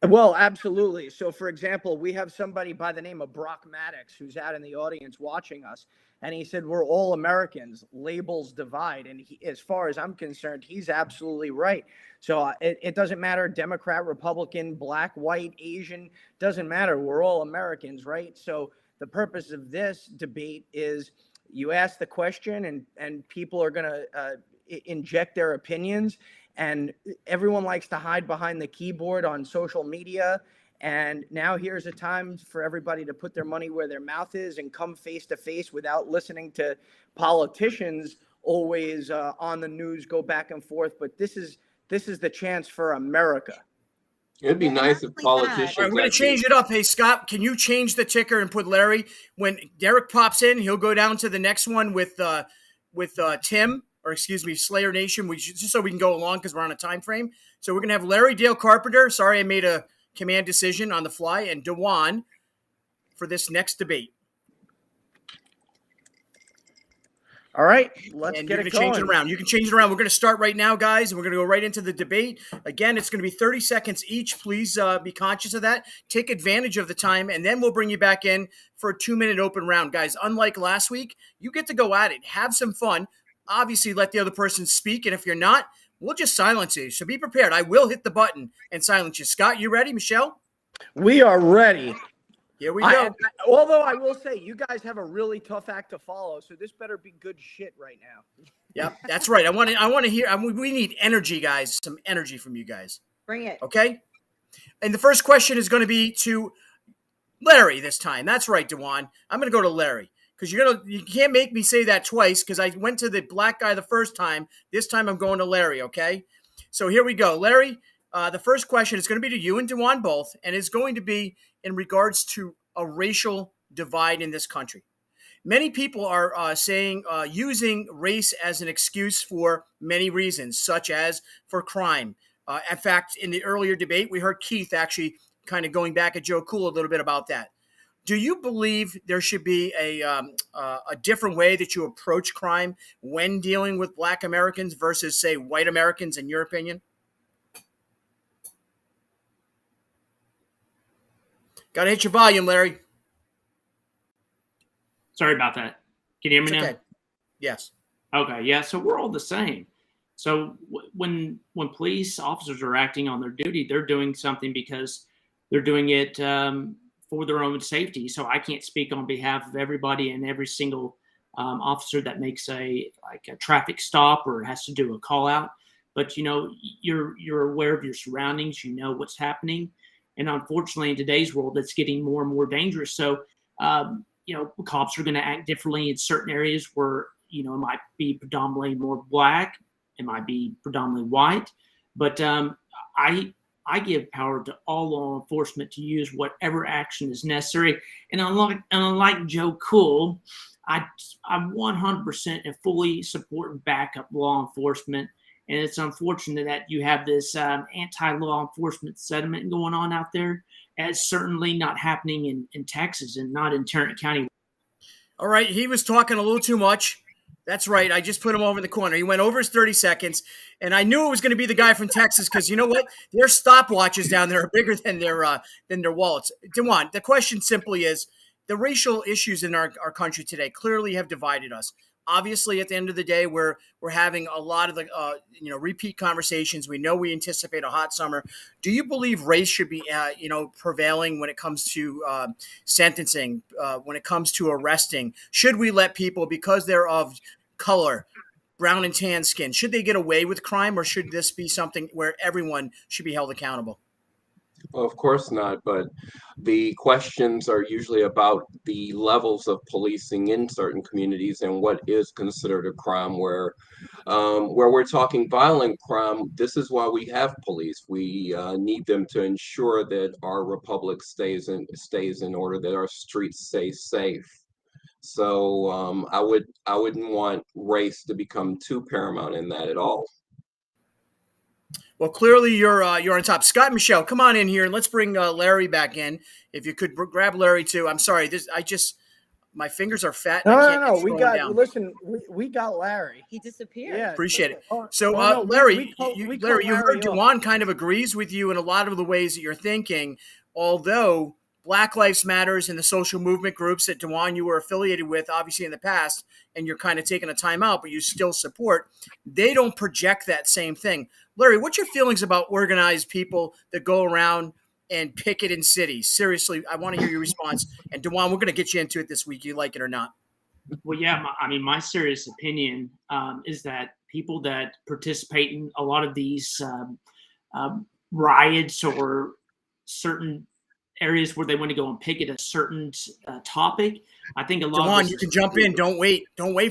Well, absolutely. So, for example, we have somebody by the name of Brock Maddox who's out in the audience watching us, and he said, we're all Americans. Labels divide. And as far as I'm concerned, he's absolutely right. So it doesn't matter, Democrat, Republican, black, white, Asian, doesn't matter. We're all Americans, right? So the purpose of this debate is you ask the question and people are going to inject their opinions. And everyone likes to hide behind the keyboard on social media. And now here's a time for everybody to put their money where their mouth is and come face to face without listening to politicians always on the news go back and forth. But this is the chance for America. It'd be Yeah, nice if not like that. politicians. All right, we're going to change it up. Hey, Scott, can you change the ticker and put Larry? When Derek pops in, he'll go down to the next one with Tim. Or excuse me, Slayer Nation, just so we can go along because we're on a time frame. So we're going to have Larry Dale Carpenter. Sorry, I made a command decision on the fly. And Dewan. for this next debate. All right, let's And get you're it going to change it going. around. You can change it around. We're going to start right now, guys, and we're going to go right into the debate. Again, it's going to be 30 seconds each. Please be conscious of that. Take advantage of the time, and then we'll bring you back in for a 2-minute open round. Guys, unlike last week, you get to go at it. Have some fun. Obviously, let the other person speak, and if you're not, we'll just silence you. So be prepared. I will hit the button and silence you. Scott, you ready? Michelle? We are ready. Here we go. Although I will say, you guys have a really tough act to follow, so this better be good shit right now. Yep, that's right. I want to hear. We need energy, guys. Some energy from you guys. Bring it. Okay. And the first question is going to be to Larry this time. That's right, Dewan. I'm going to go to Larry because you can't make me say that twice because I went to the black guy the first time. This time I'm going to Larry. Okay. So here we go, Larry. The first question is going to be to you and Dewan both, and it's going to be in regards to a racial divide in this country. Many people are using race as an excuse for many reasons, such as for crime. In fact, in the earlier debate, we heard Keith actually kind of going back at Joe Cool a little bit about that. Do you believe there should be a different way that you approach crime when dealing with Black Americans versus, say, white Americans, in your opinion? Got to hit your volume, Larry. Sorry about that. Can you hear me now? Okay. Yes. Okay. Yeah. So we're all the same. So when police officers are acting on their duty, they're doing something because they're doing it for their own safety. So I can't speak on behalf of everybody and every single officer that makes a traffic stop or has to do a call out. But you're aware of your surroundings. You know what's happening. And unfortunately, in today's world, it's getting more and more dangerous. So, cops are going to act differently in certain areas where, it might be predominantly more Black, it might be predominantly white. But I give power to all law enforcement to use whatever action is necessary. And unlike Joe Cool, I 100% and fully support and back up law enforcement. And it's unfortunate that you have this anti-law enforcement sentiment going on out there. It's certainly not happening in Texas and not in Tarrant County. All right. He was talking a little too much. That's right. I just put him over in the corner. He went over his 30 seconds, and I knew it was going to be the guy from Texas because you know what? Their stopwatches down there are bigger than their wallets. Dewan, the question simply is, the racial issues in our country today clearly have divided us. Obviously, at the end of the day, we're having a lot of the repeat conversations. We know we anticipate a hot summer. Do you believe race should be prevailing when it comes to sentencing, when it comes to arresting? Should we let people, because they're of color, brown and tan skin, should they get away with crime, or should this be something where everyone should be held accountable? Well, of course not, but the questions are usually about the levels of policing in certain communities and what is considered a crime. Where we're talking violent crime, this is why we have police. We need them to ensure that our republic stays in order, that our streets stay safe. So I wouldn't want race to become too paramount in that at all. Well, clearly you're on top. Scott and Michelle, come on in here and let's bring Larry back in. If you could grab Larry too. I'm sorry. My fingers are fat. No. We got Larry. He disappeared. Yeah. Appreciate it. So, Larry, Larry, you heard Dewan kind of agrees with you in a lot of the ways that you're thinking, although Black Lives Matters and the social movement groups that Dewan, you were affiliated with, obviously in the past, and you're kind of taking a time out, but you still support, they don't project that same thing. Larry, what's your feelings about organized people that go around and picket in cities? Seriously, I want to hear your response. And Dewan, we're going to get you into it this week, you like it or not. Well, yeah, my serious opinion is that people that participate in a lot of these riots or certain areas where they want to go and picket a certain topic, I think a lot Dewan, of you can jump in. Don't wait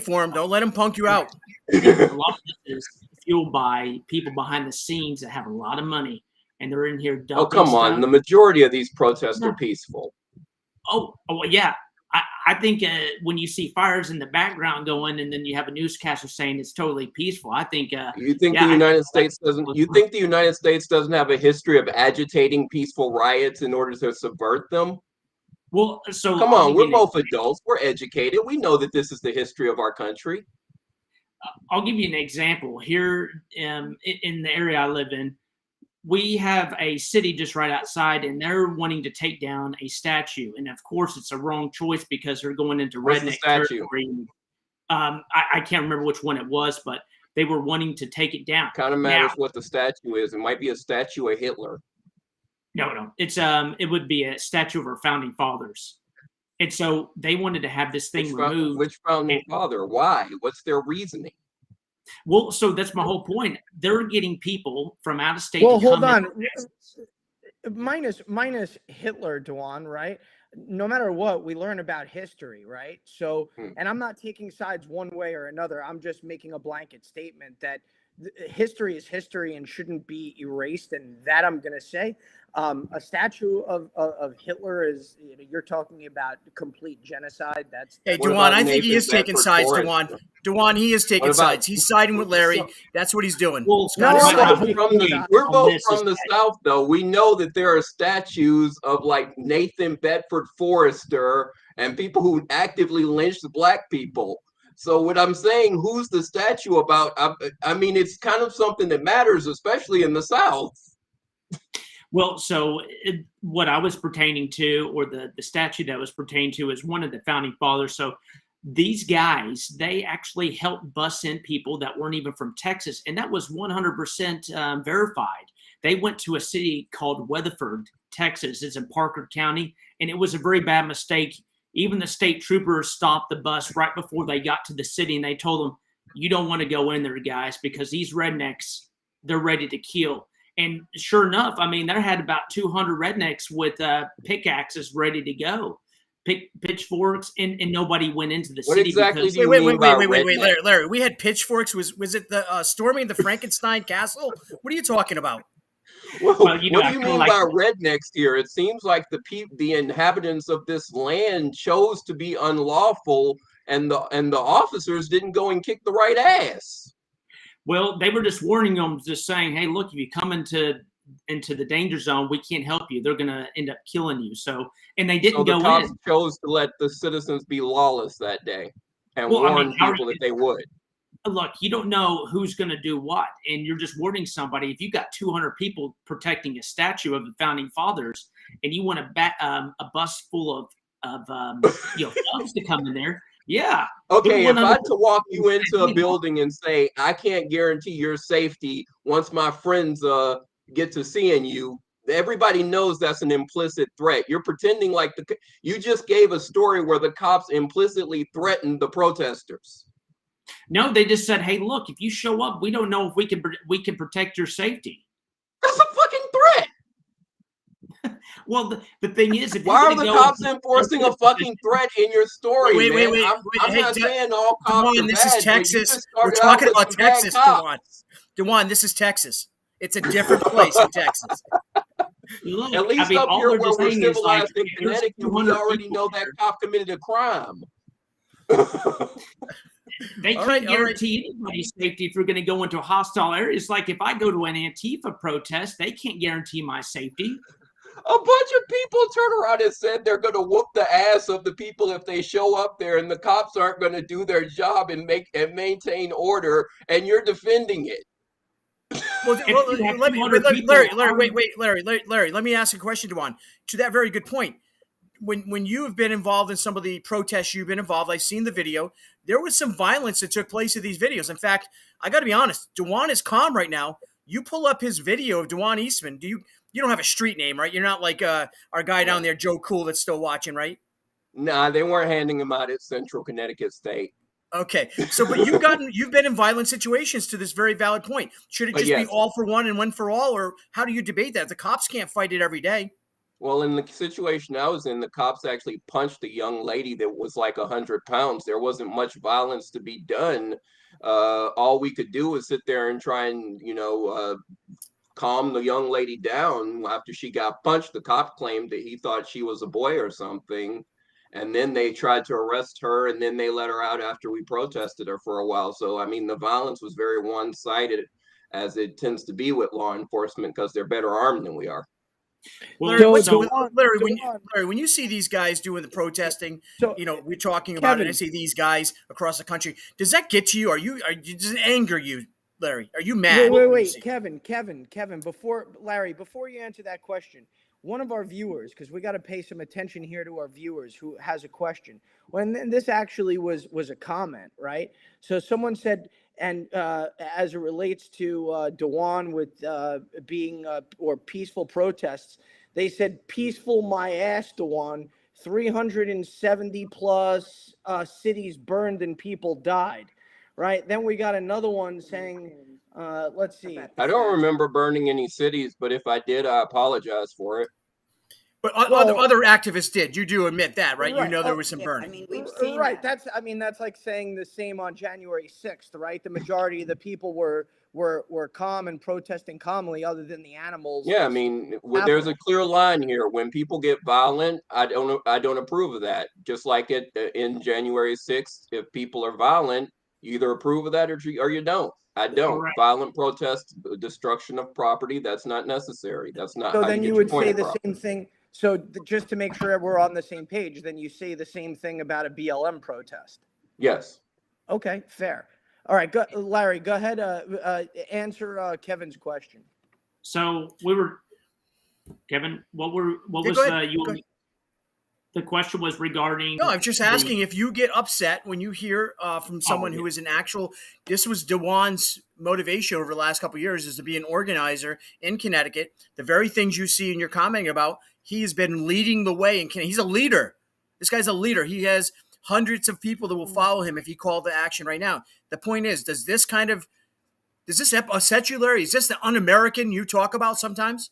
for him. Don't let him punk you out. A lot of this is fueled by people behind the scenes that have a lot of money, and they're in here dumping Oh, come on. stuff. The majority of these protests are peaceful. Oh, yeah. I think when you see fires in the background going, and then you have a newscaster saying it's totally peaceful, I think. You think the United States doesn't? You think the United States doesn't have a history of agitating peaceful riots in order to subvert them? Well, so Come I'll on, give we're you an both adults. We're educated. We know that this is the history of our country. I'll give you an example. Here in the area I live in, we have a city just right outside, and they're wanting to take down a statue. And of course, it's a wrong choice because they're going into Where's the redneck statue? territory. I can't remember which one it was, but they were wanting to take it down. Kind of Now, matters what the statue is. It might be a statue of Hitler. no, it's it would be a statue of our founding fathers. And so they wanted to have this thing removed. Which founding father? Why? What's their reasoning? Well, so that's my whole point. They're getting people from out of state. Well, to hold come on. in. Minus Hitler, Dewan, right? No matter what, we learn about history, right? So, and I'm not taking sides one way or another. I'm just making a blanket statement that history is history and shouldn't be erased. And that I'm going to say, a statue of Hitler is, you're talking about complete genocide. That's Hey, What Dewan, about I think he Nathan is taking Bedford sides, Forrest? Dewan. Dewan, he is taking What about- sides. He's siding with Larry. That's what he's doing. Well, Scott No, is We're I'm siding. not. both He- from the, on we're both this from is the that- South, though. We know that there are statues of like Nathan Bedford Forrester and people who actively lynched black people. So what I'm saying, who's the statue about? I mean, it's kind of something that matters, especially in the South. Well, so what I was pertaining to, or the statue that was pertaining to, is one of the founding fathers. So these guys, they actually helped bus in people that weren't even from Texas, and that was 100% verified. They went to a city called Weatherford, Texas. It's in Parker County, and it was a very bad mistake. Even the state troopers stopped the bus right before they got to the city, and they told them, "You don't want to go in there, guys, because these rednecks, they're ready to kill." And sure enough, I mean, there had about 200 rednecks with pickaxes ready to go, pitchforks, and nobody went into the What city. exactly because do you Wait, mean by redneck? Larry. We had pitchforks. Was it the storming the Frankenstein castle? What are you talking about? Well, Well, you know, what do I you kinda mean like by that. rednecks here? It seems like the inhabitants of this land chose to be unlawful, and the officers didn't go and kick the right ass. Well, they were just warning them, just saying, "Hey, look, if you come into the danger zone, we can't help you. They're going to end up killing you." So, and they So didn't the go cops in. chose to let the citizens be lawless that day and Well, I mean, warn how are people you- that they would. Look, you don't know who's going to do what, and you're just warning somebody. If you got 200 people protecting a statue of the founding fathers, and you want a bus full of thugs to come in there, yeah. Okay, if They're I had to walk you one into a building and say, I can't guarantee your safety once my friends get to seeing you, everybody knows that's an implicit threat. You're pretending like you just gave a story where the cops implicitly threatened the protesters. No, they just said, "Hey, look, if you show up, we don't know if we can protect your safety." That's a fucking threat. Well, the thing is, if Why you're are gonna the go- cops enforcing a fucking threat in your story, Wait, man? wait, I'm hey, not saying all cops Dewan, are this is bad, but you Texas. just We're started out talking with about some bad Texas, cops. Dewan. Dewan, this is Texas. It's a different place in Texas. Look, At least up all here they're where we're saying is, like, civilized in if there's Connecticut, we 200 already people know that there, cop committed a crime. they All can't right, all right. guarantee anybody's safety if you're going to go into a hostile area. It's like if I go to an Antifa protest, they can't guarantee my safety. A bunch of people turn around and said they're going to whoop the ass of the people if they show up there, and the cops aren't going to do their job and maintain order, and you're defending it. Well, you have let me, 200 Larry, let me ask a question, Dewan. To that very good point, when you have been involved in some of the protests you've been involved, I've seen the video. There was some violence that took place in these videos. In fact, I got to be honest, Dewan is calm right now. You pull up his video of Dewan Eastman. You don't have a street name, right? You're not like our guy down there, Joe Cool, that's still watching, right? Nah, they weren't handing him out at Central Connecticut State. Okay, so but you've been in violent situations to this very valid point. Should it just Yes. be all for one and one for all, or how do you debate that? The cops can't fight it every day. Well, in the situation I was in, the cops actually punched a young lady that was like 100 pounds. There wasn't much violence to be done. All we could do was sit there and try and, calm the young lady down. After she got punched, the cop claimed that he thought she was a boy or something. And then they tried to arrest her, and then they let her out after we protested her for a while. So, I mean, the violence was very one-sided, as it tends to be with law enforcement, because they're better armed than we are. Well, Larry, what's, so- Larry, when you see these guys doing the protesting, So, we're talking about it. Kevin. I see these guys across the country. Does that get to you? Does it anger you, Larry? Are you mad? when you see- Kevin, before you answer that question, one of our viewers, because we got to pay some attention here to our viewers, who has a question. This actually was a comment, right? So someone said, and as it relates to Dewan with being or peaceful protests, they said, "Peaceful my ass, Dewan. 370 plus cities burned and people died." Right? Then we got another one saying, let's see. I don't remember burning any cities, but if I did, I apologize for it. But Well- other activists did. You do admit that, right? You Right. know there was some Yeah, burning. I mean, we've seen Right. that. That's like saying the same on January 6th, right? The majority of the people were calm and protesting calmly, other than the animals. Yeah, I mean, there's a clear line here. When people get violent, I don't approve of that. Just like it in January 6th, if people are violent, you either approve of that or you don't. I don't. Correct. Violent protest, destruction of property, that's not necessary. That's not So how then you you get your would point say the across. same thing. So just to make sure we're on the same page, then you say the same thing about a BLM protest. Yes. Okay, fair. All right, Larry, go ahead. Answer Kevin's question. So Kevin, what Yeah, was go ahead. Go ahead. the question was regarding? No, I'm just asking if you get upset when you hear from someone who is an actual. This was Dewan's motivation over the last couple of years, is to be an organizer in Connecticut. The very things you see and you're commenting about, he has been leading the way in Connecticut. He's a leader. This guy's a leader. He has hundreds of people that will follow him if he called to action right now. The point is, does this upset you, Larry? Is this the un-American you talk about sometimes?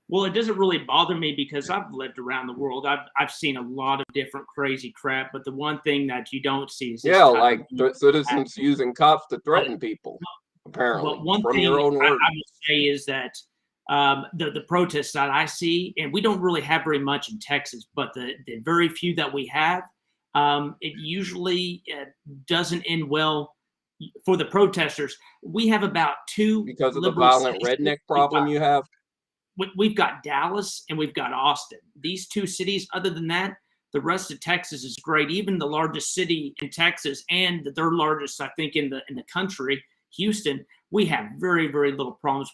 Well, it doesn't really bother me because I've lived around the world. I've seen a lot of different crazy crap, but the one thing that you don't see is this Yeah, type of like thing. citizens using cops to threaten people, apparently, But one from thing your own I words. would say is that the protests that I see, and we don't really have very much in Texas, but the very few that we have, it usually doesn't end well for the protesters. We have about two Because of the liberal violent cities. redneck problem you have. We've got Dallas and we've got Austin. These two cities, other than that, the rest of Texas is great. Even the largest city in Texas and the third largest, I think, in the country, Houston, we have very, very little problems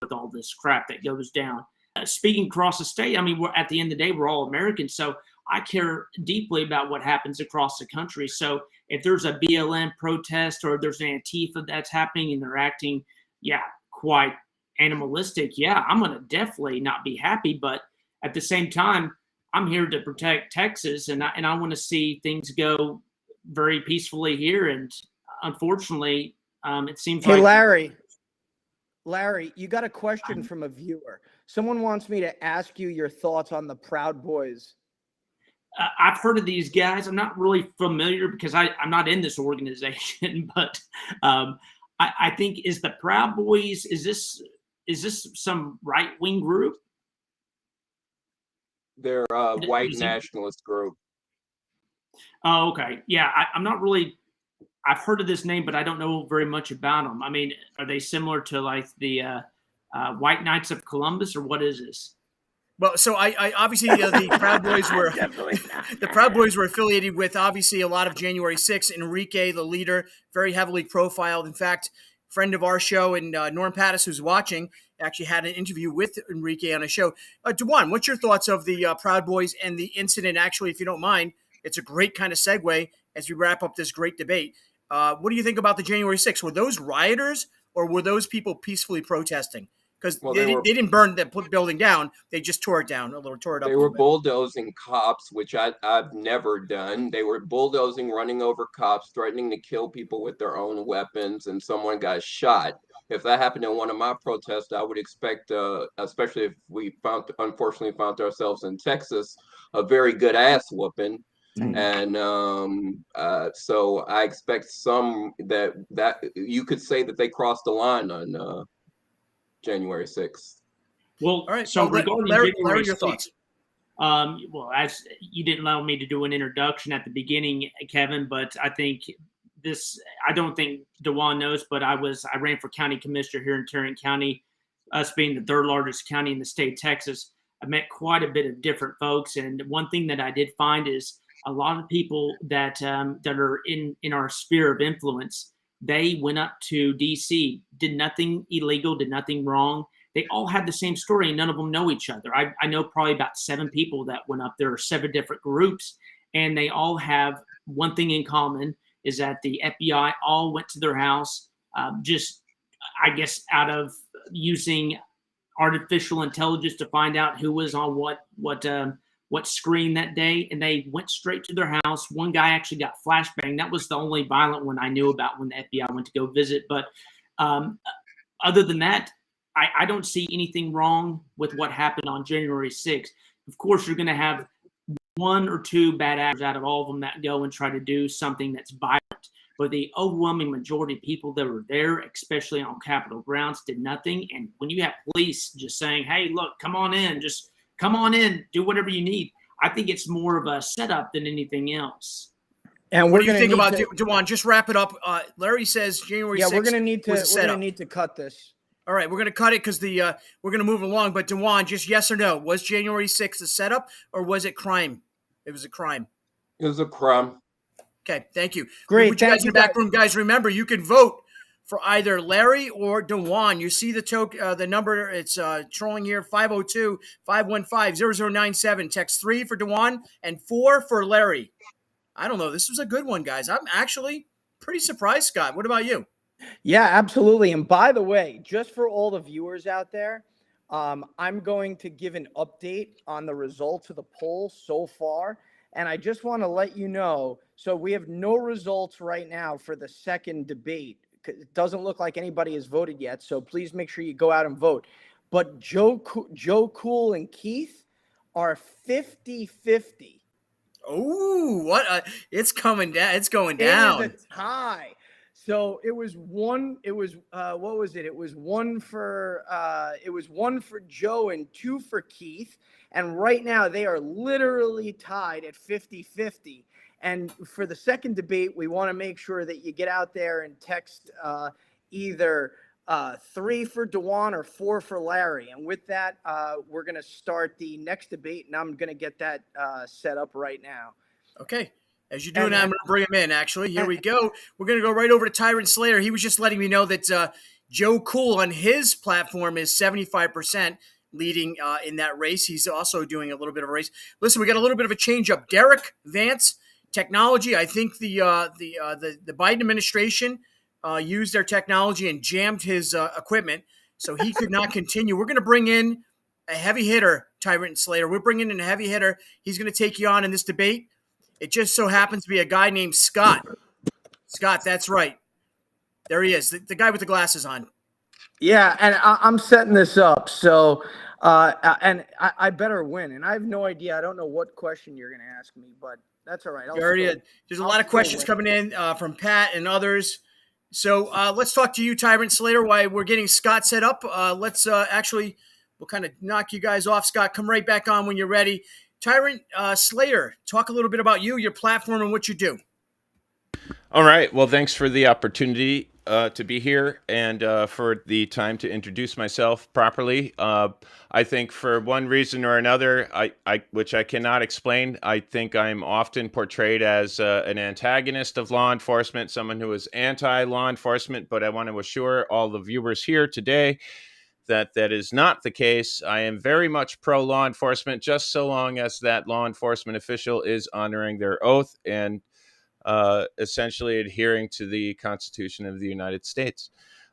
with all this crap that goes down. Speaking across the state, I mean, we're at the end of the day, we're all Americans. So I care deeply about what happens across the country. So if there's a BLM protest or there's an Antifa that's happening and they're acting, quite animalistic, I'm going to definitely not be happy. But at the same time, I'm here to protect Texas, and I want to see things go very peacefully here. And unfortunately, it seems Hey, like Larry, you got a question from a viewer. Someone wants me to ask you your thoughts on the Proud Boys. I've heard of these guys. I'm not really familiar because I'm not in this organization, but I think is the Proud Boys. Is this some right wing group? They're a white Is it- nationalist group. Oh, okay. Yeah, I'm not really. I've heard of this name, but I don't know very much about them. I mean, are they similar to like the White Knights of Columbus, or what is this? Well, so I obviously the Proud Boys were the Proud Boys were affiliated with obviously a lot of January 6th. Enrique, the leader, very heavily profiled. In fact, friend of our show and Norm Pattis, who's watching, actually had an interview with Enrique on a show. Dewan, what's your thoughts of the Proud Boys and the incident? Actually, if you don't mind, it's a great kind of segue as we wrap up this great debate. What do you think about the January 6th? Were those rioters or were those people peacefully protesting? Because they didn't burn the building down. They just tore it down tore it up. They were bulldozing cops, which I've never done. They were bulldozing, running over cops, threatening to kill people with their own weapons, and someone got shot. If that happened in one of my protests, I would expect, especially if we unfortunately found ourselves in Texas, a very good ass whooping. And so I expect some that you could say that they crossed the line on January 6th. Well, All right. so regarding Larry, January your 6th, thoughts? well, as you didn't allow me to do an introduction at the beginning, Kevin, but I think I don't think Dewan knows, but I ran for county commissioner here in Tarrant County, us being the third largest county in the state of Texas. I met quite a bit of different folks, and one thing that I did find is a lot of people that that are in our sphere of influence. They went up to DC, did nothing illegal, did nothing wrong. They all had the same story, and none of them know each other. I know probably about 7 people that went up there, 7 different groups, and they all have one thing in common is that the FBI all went to their house, just, I guess, out of using artificial intelligence to find out who was on what screen that day, and they went straight to their house. One guy actually got flashbang. That was the only violent one I knew about when the FBI went to go visit. But other than that, I don't see anything wrong with what happened on January 6th. Of course, you're going to have 1 or 2 bad actors out of all of them that go and try to do something that's violent. But the overwhelming majority of people that were there, especially on Capitol grounds, did nothing. And when you have police just saying, hey, look, come on in, just come on in, do whatever you need, I think it's more of a setup than anything else. And What do you think about Dewan? Just wrap it up. Larry says January 6th. Yeah, we're gonna need to cut this. All right, we're going to cut it because we're going to move along. But Dewan, just yes or no, was January 6th a setup or was it crime? It was a crime. It was a crime. Okay, thank you. Great. You guys in the back room, guys, remember, you can vote for either Larry or Dewan. You see the number, it's trolling here, 502-515-0097. Text 3 for Dewan and 4 for Larry. I don't know. This was a good one, guys. I'm actually pretty surprised, Scott. What about you? Yeah, absolutely. And by the way, just for all the viewers out there, I'm going to give an update on the results of the poll so far. And I just want to let you know, so we have no results right now for the second debate. It doesn't look like anybody has voted yet, so please make sure you go out and vote. But Joe Cool and Keith are 50-50. Oh, what? It's coming down. It's going down. It is a tie. So it was one. It was what was it? It was one for Joe and 2 for Keith. And right now they are literally tied at 50-50. And for the second debate, we want to make sure that you get out there and text either 3 for Dewan or 4 for Larry. And with that, we're going to start the next debate, and I'm going to get that set up right now. Okay. As you do now, I'm going to bring him in, actually. Here we go. We're going to go right over to Tyrant Slayer. He was just letting me know that Joe Cool on his platform is 75% leading in that race. He's also doing a little bit of a race. Listen, we got a little bit of a change-up. Derek Vance, technology. I think the Biden administration used their technology and jammed his equipment, so he could not continue. We're going to bring in a heavy hitter, Tyrant Slayer. We're bringing in a heavy hitter. He's going to take you on in this debate. It just so happens to be a guy named Scott. Scott, that's right. There he is, the guy with the glasses on. Yeah, and I'm setting this up. So, and I better win. And I have no idea. I don't know what question you're going to ask me, but that's all right. There's a lot of questions coming in from Pat and others. So let's talk to you, Tyrant Slayer, while we're getting Scott set up. We'll kind of knock you guys off. Scott, come right back on when you're ready. Tyrant Slayer, talk a little bit about you, your platform, and what you do. All right. Well, thanks for the opportunity to be here and for the time to introduce myself properly. I think for one reason or another, which I cannot explain, I think I'm often portrayed as an antagonist of law enforcement, someone who is anti-law enforcement, but I want to assure all the viewers here today that is not the case. I am very much pro-law enforcement, just so long as that law enforcement official is honoring their oath and essentially adhering to the Constitution of the United States.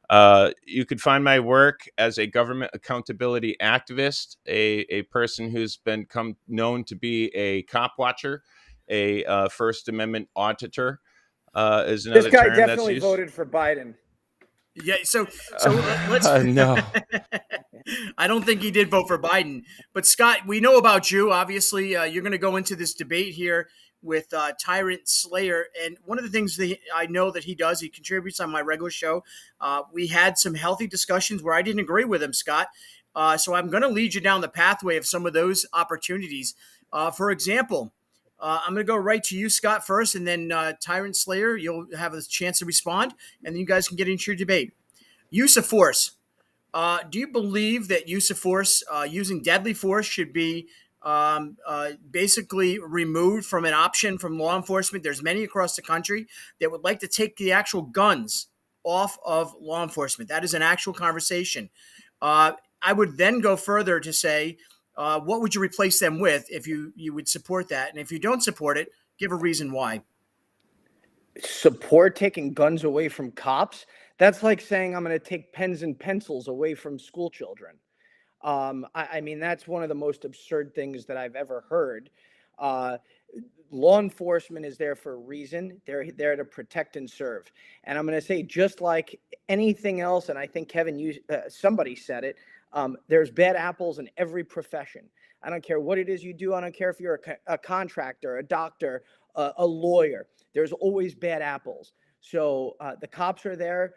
You could find my work as a government accountability activist, a person who's become known to be a cop watcher, a First Amendment auditor. Is another this guy term definitely that's used. Voted for Biden. Yeah, so let's. No. I don't think he did vote for Biden. But Scott, we know about you. Obviously, you're going to go into this debate here with Tyrant Slayer. And one of the things that I know that he does, he contributes on my regular show. We had some healthy discussions where I didn't agree with him, Scott. So I'm going to lead you down the pathway of some of those opportunities. For example, I'm going to go right to you, Scott, first, and then Tyrant Slayer, you'll have a chance to respond, and then you guys can get into your debate. Use of force. Do you believe that use of force, using deadly force, should be basically removed from an option from law enforcement? There's many across the country that would like to take the actual guns off of law enforcement. That is an actual conversation. I would then go further to say, what would you replace them with if you would support that? And if you don't support it, give a reason why. Support taking guns away from cops? That's like saying I'm going to take pens and pencils away from school children. I mean, that's one of the most absurd things that I've ever heard. Law enforcement is there for a reason. They're there to protect and serve. And I'm going to say, just like anything else, and I think Kevin, somebody said it, there's bad apples in every profession. I don't care what it is you do. I don't care if you're a contractor, a doctor, a lawyer. There's always bad apples. So the cops are there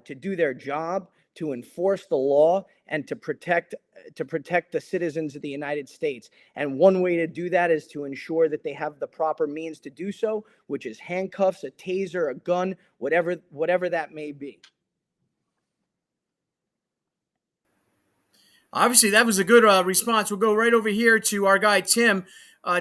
to do their job, to enforce the law, and to protect the citizens of the United States. And one way to do that is to ensure that they have the proper means to do so, which is handcuffs, a taser, a gun, whatever that may be. Obviously, that was a good response. We'll go right over here to our guy, Tim.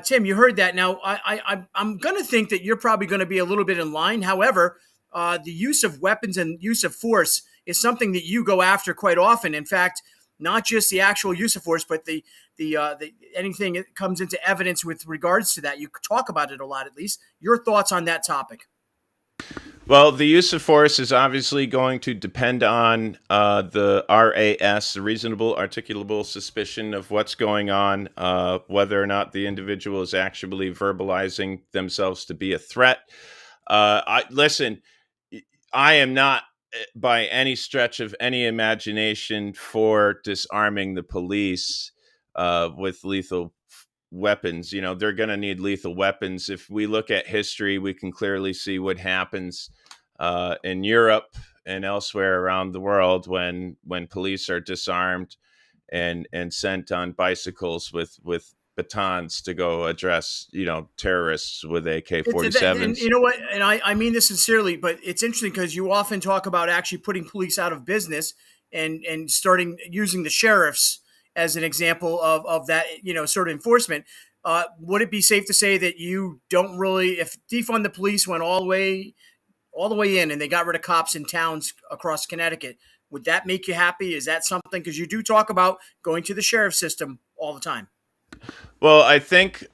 Tim, you heard that. Now, I'm going to think that you're probably going to be a little bit in line. However, the use of weapons and use of force is something that you go after quite often. In fact, not just the actual use of force, but the anything that comes into evidence with regards to that. You talk about it a lot, at least. Your thoughts on that topic? Well, the use of force is obviously going to depend on the RAS, the reasonable articulable suspicion of what's going on, whether or not the individual is actually verbalizing themselves to be a threat. Listen, I am not by any stretch of any imagination for disarming the police with lethal weapons. You know, they're going to need lethal weapons. If we look at history, we can clearly see what happens in Europe and elsewhere around the world when police are disarmed and sent on bicycles with batons to go address, terrorists with AK-47s. And you know what? And I mean this sincerely, but it's interesting because you often talk about actually putting police out of business and starting using the sheriffs as an example of that, sort of enforcement. Would it be safe to say that you don't really, if defund the police went all the way in and they got rid of cops in towns across Connecticut, would that make you happy? Is that something? Because you do talk about going to the sheriff system all the time. Well, I think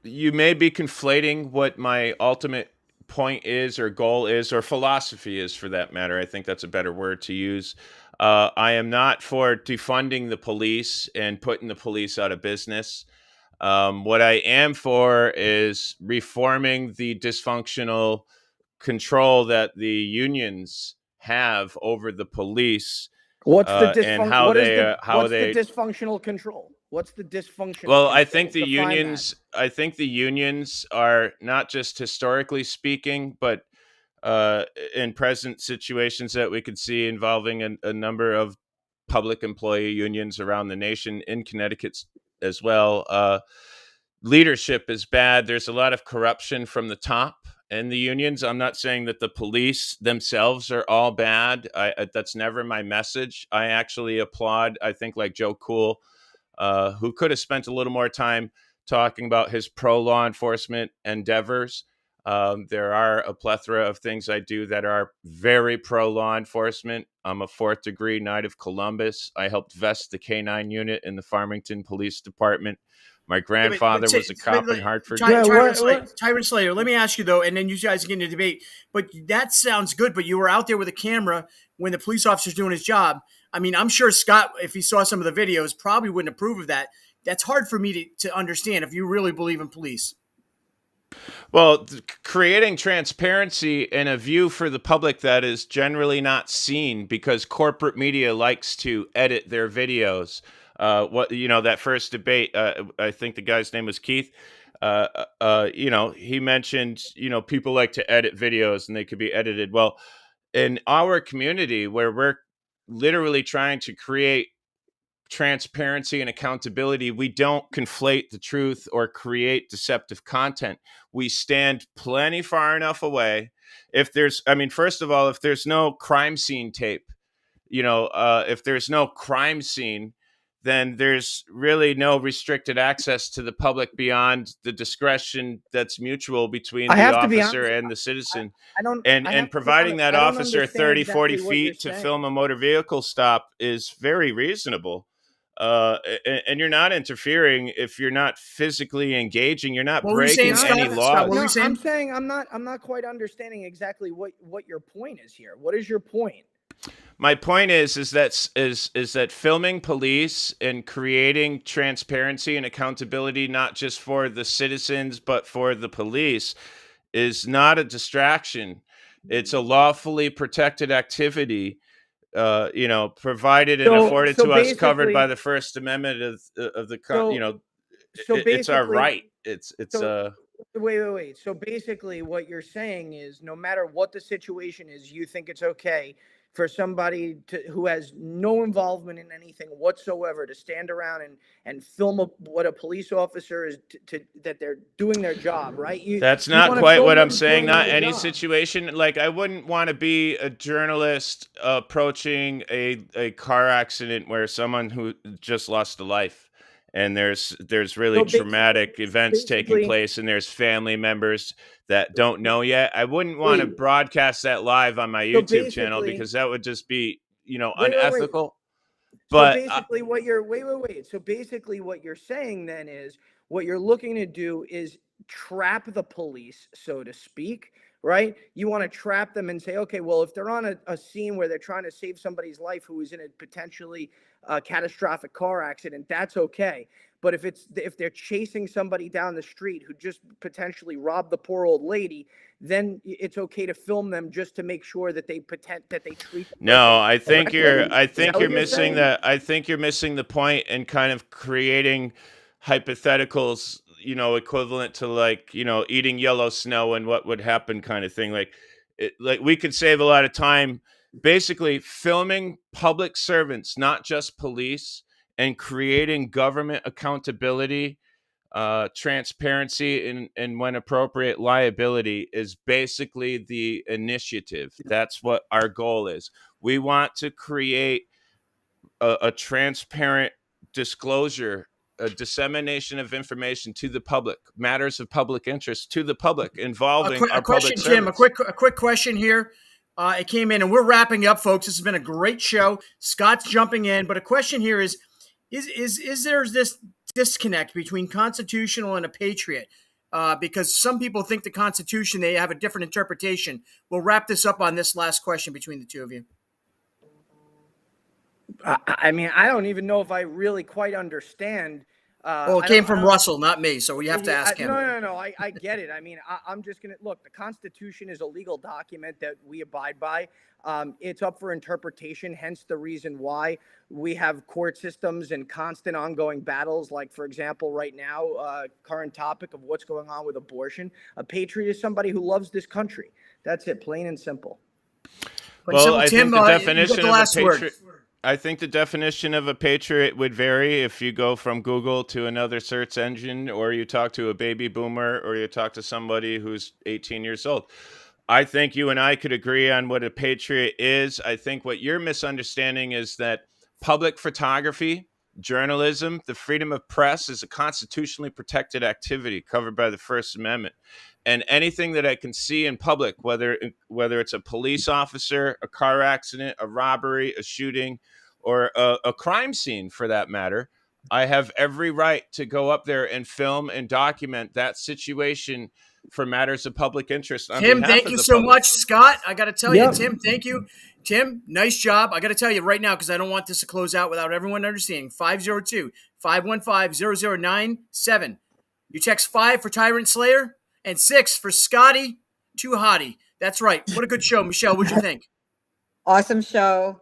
you may be conflating what my ultimate point is or goal is or philosophy is, for that matter. I think that's a better word to use. I am not for defunding the police and putting the police out of business. What I am for is reforming the dysfunctional control that the unions have over the police. What's the and how the they dysfunctional control? What's the dysfunctional? Well, I control? think the Define unions. that. I think the unions are not just historically speaking, but in present situations that we could see involving a number of public employee unions around the nation, in Connecticut as well. Leadership is bad. There's a lot of corruption from the top in the unions. I'm not saying that the police themselves are all bad. That's never my message. I actually applaud, I think, like Joe Cool, who could have spent a little more time talking about his pro-law enforcement endeavors. There are a plethora of things I do that are very pro-law enforcement. I'm a 4th degree Knight of Columbus. I helped vest the K-9 unit in the Farmington Police Department. My grandfather was a cop in Hartford. Tyrant Slater, let me ask you, though, and then you guys get into debate, but that sounds good, but you were out there with a camera when the police officer's doing his job. I mean, I'm sure Scott, if he saw some of the videos, probably wouldn't approve of that. That's hard for me to understand if you really believe in police. Well, creating transparency and a view for the public that is generally not seen because corporate media likes to edit their videos. That first debate, I think the guy's name was Keith. He mentioned, people like to edit videos and they could be edited. Well, in our community where we're literally trying to create transparency and accountability, we don't conflate the truth or create deceptive content. We stand plenty far enough away. First of all, if there's no crime scene tape, if there's no crime scene, then there's really no restricted access to the public beyond the discretion that's mutual between I the have to be officer honest. and the citizen. I don't. And I have to be providing honest, that I don't officer understand 30, 40 exactly what you're feet to saying. film a motor vehicle stop is very reasonable. And you're not interfering if you're not physically engaging. You're not What were you saying, breaking any Scott? Scott, what were laws. you No, saying? I'm not quite understanding exactly what your point is here. What is your point? My point is that filming police and creating transparency and accountability, not just for the citizens but for the police, is not a distraction. It's a lawfully protected activity, provided and afforded So to us, covered by basically, the First Amendment of the so so it's our basically, right. It's so wait. So basically, what you're saying is, no matter what the situation is, you think it's okay for somebody who has no involvement in anything whatsoever to stand around and film what a police officer is that they're doing their job, right? That's You not want to quite film what I'm them saying. doing Not their any job. situation. Like, I wouldn't want to be a journalist approaching a car accident where someone who just lost a life, and there's really So traumatic events taking basically, place, and there's family members that don't know yet. I wouldn't want to wait. broadcast that live on my So YouTube channel, basically, because that would just be, wait. unethical. So But basically, what you're wait. So basically, what you're saying then is what you're looking to do is trap the police, so to speak, right? You want to trap them and say, okay, well, if they're on a scene where they're trying to save somebody's life who is in a potentially catastrophic car accident, that's okay. But if they're chasing somebody down the street who just potentially robbed the poor old lady, then it's okay to film them just to make sure that they treat them no, I think correctly. I Is that think what you're you're missing saying? I think you're missing the point and kind of creating hypotheticals, equivalent to, like, eating yellow snow and what would happen kind of thing. Like we could save a lot of time basically filming public servants, not just police, and creating government accountability, transparency, and when appropriate, liability is basically the initiative. That's what our goal is. We want to create a transparent disclosure, a dissemination of information to the public, matters of public interest to the public involving A our public question, Tim. servants. A quick question here. It came in, and we're wrapping up, folks. This has been a great show. Scott's jumping in, but a question here is there this disconnect between constitutional and a patriot? Because some people think the Constitution, they have a different interpretation. We'll wrap this up on this last question between the two of you. I mean, I don't even know if I really quite understand. Well, it came from Russell, not me, so you have to ask him. No. I get it. I mean, I'm just going to look. The Constitution is a legal document that we abide by. It's up for interpretation, hence the reason why we have court systems and constant ongoing battles. Like, for example, right now, current topic of what's going on with abortion. A patriot is somebody who loves this country. That's it, plain and simple. Well, I think the definition of a patriot. Word. I think the definition of a patriot would vary if you go from Google to another search engine, or you talk to a baby boomer, or you talk to somebody who's 18 years old. I think you and I could agree on what a patriot is. I think what you're misunderstanding is that public photography, journalism, the freedom of press is a constitutionally protected activity covered by the First Amendment. And anything that I can see in public, whether it's a police officer, a car accident, a robbery, a shooting, or a crime scene for that matter, I have every right to go up there and film and document that situation for matters of public interest. Tim, thank you so much. Scott, I got to tell you, Tim, thank you. Tim, nice job. I got to tell you right now, because I don't want this to close out without everyone understanding. 502-515-0097. You text 5 for Tyrant Slayer and 6 for Scotty Too Hottie. That's right. What a good show. Michelle, what'd you think? Awesome show.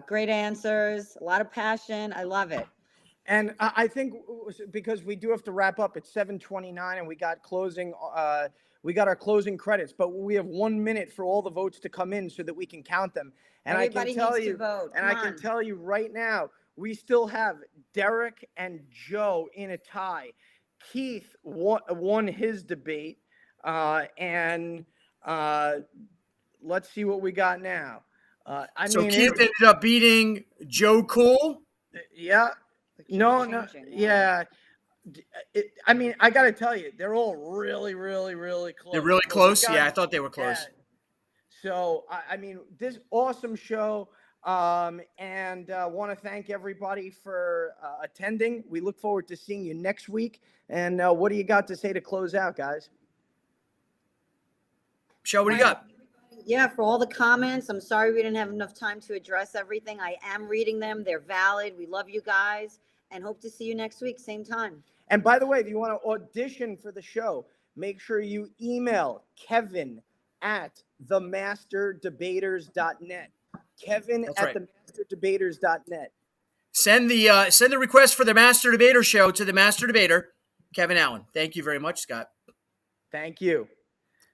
Great answers. A lot of passion. I love it. And I think because we do have to wrap up at 7:29, and we got our closing credits, but we have 1 minute for all the votes to come in so that we can count them. And Everybody I can tell needs you, to vote. and Come I can on. tell you right now, we still have Derek and Joe in a tie. Keith won his debate, and let's see what we got now. So mean, Keith ended up beating Joe Cool. yeah, no, Changing, yeah. I mean, I got to tell you, they're all really, really, really close. They're really So we close. got- Yeah, I thought they were close. yeah. So, I mean, this awesome show. And want to thank everybody for attending. We look forward to seeing you next week. And what do you got to say to close out, guys? Michelle, what do you got? Yeah, for all the comments, I'm sorry we didn't have enough time to address everything. I am reading them. They're valid. We love you guys and hope to see you next week, same time. And by the way, if you want to audition for the show, make sure you email Kevin at themasterdebaters.net. Kevin That's at right. themasterdebaters.net. Send the request for the Master Debater show to the Master Debater, Kevin Allen. Thank you very much, Scott. Thank you.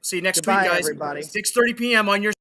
See you next Goodbye, week, guys. everybody. 6:30 p.m. on your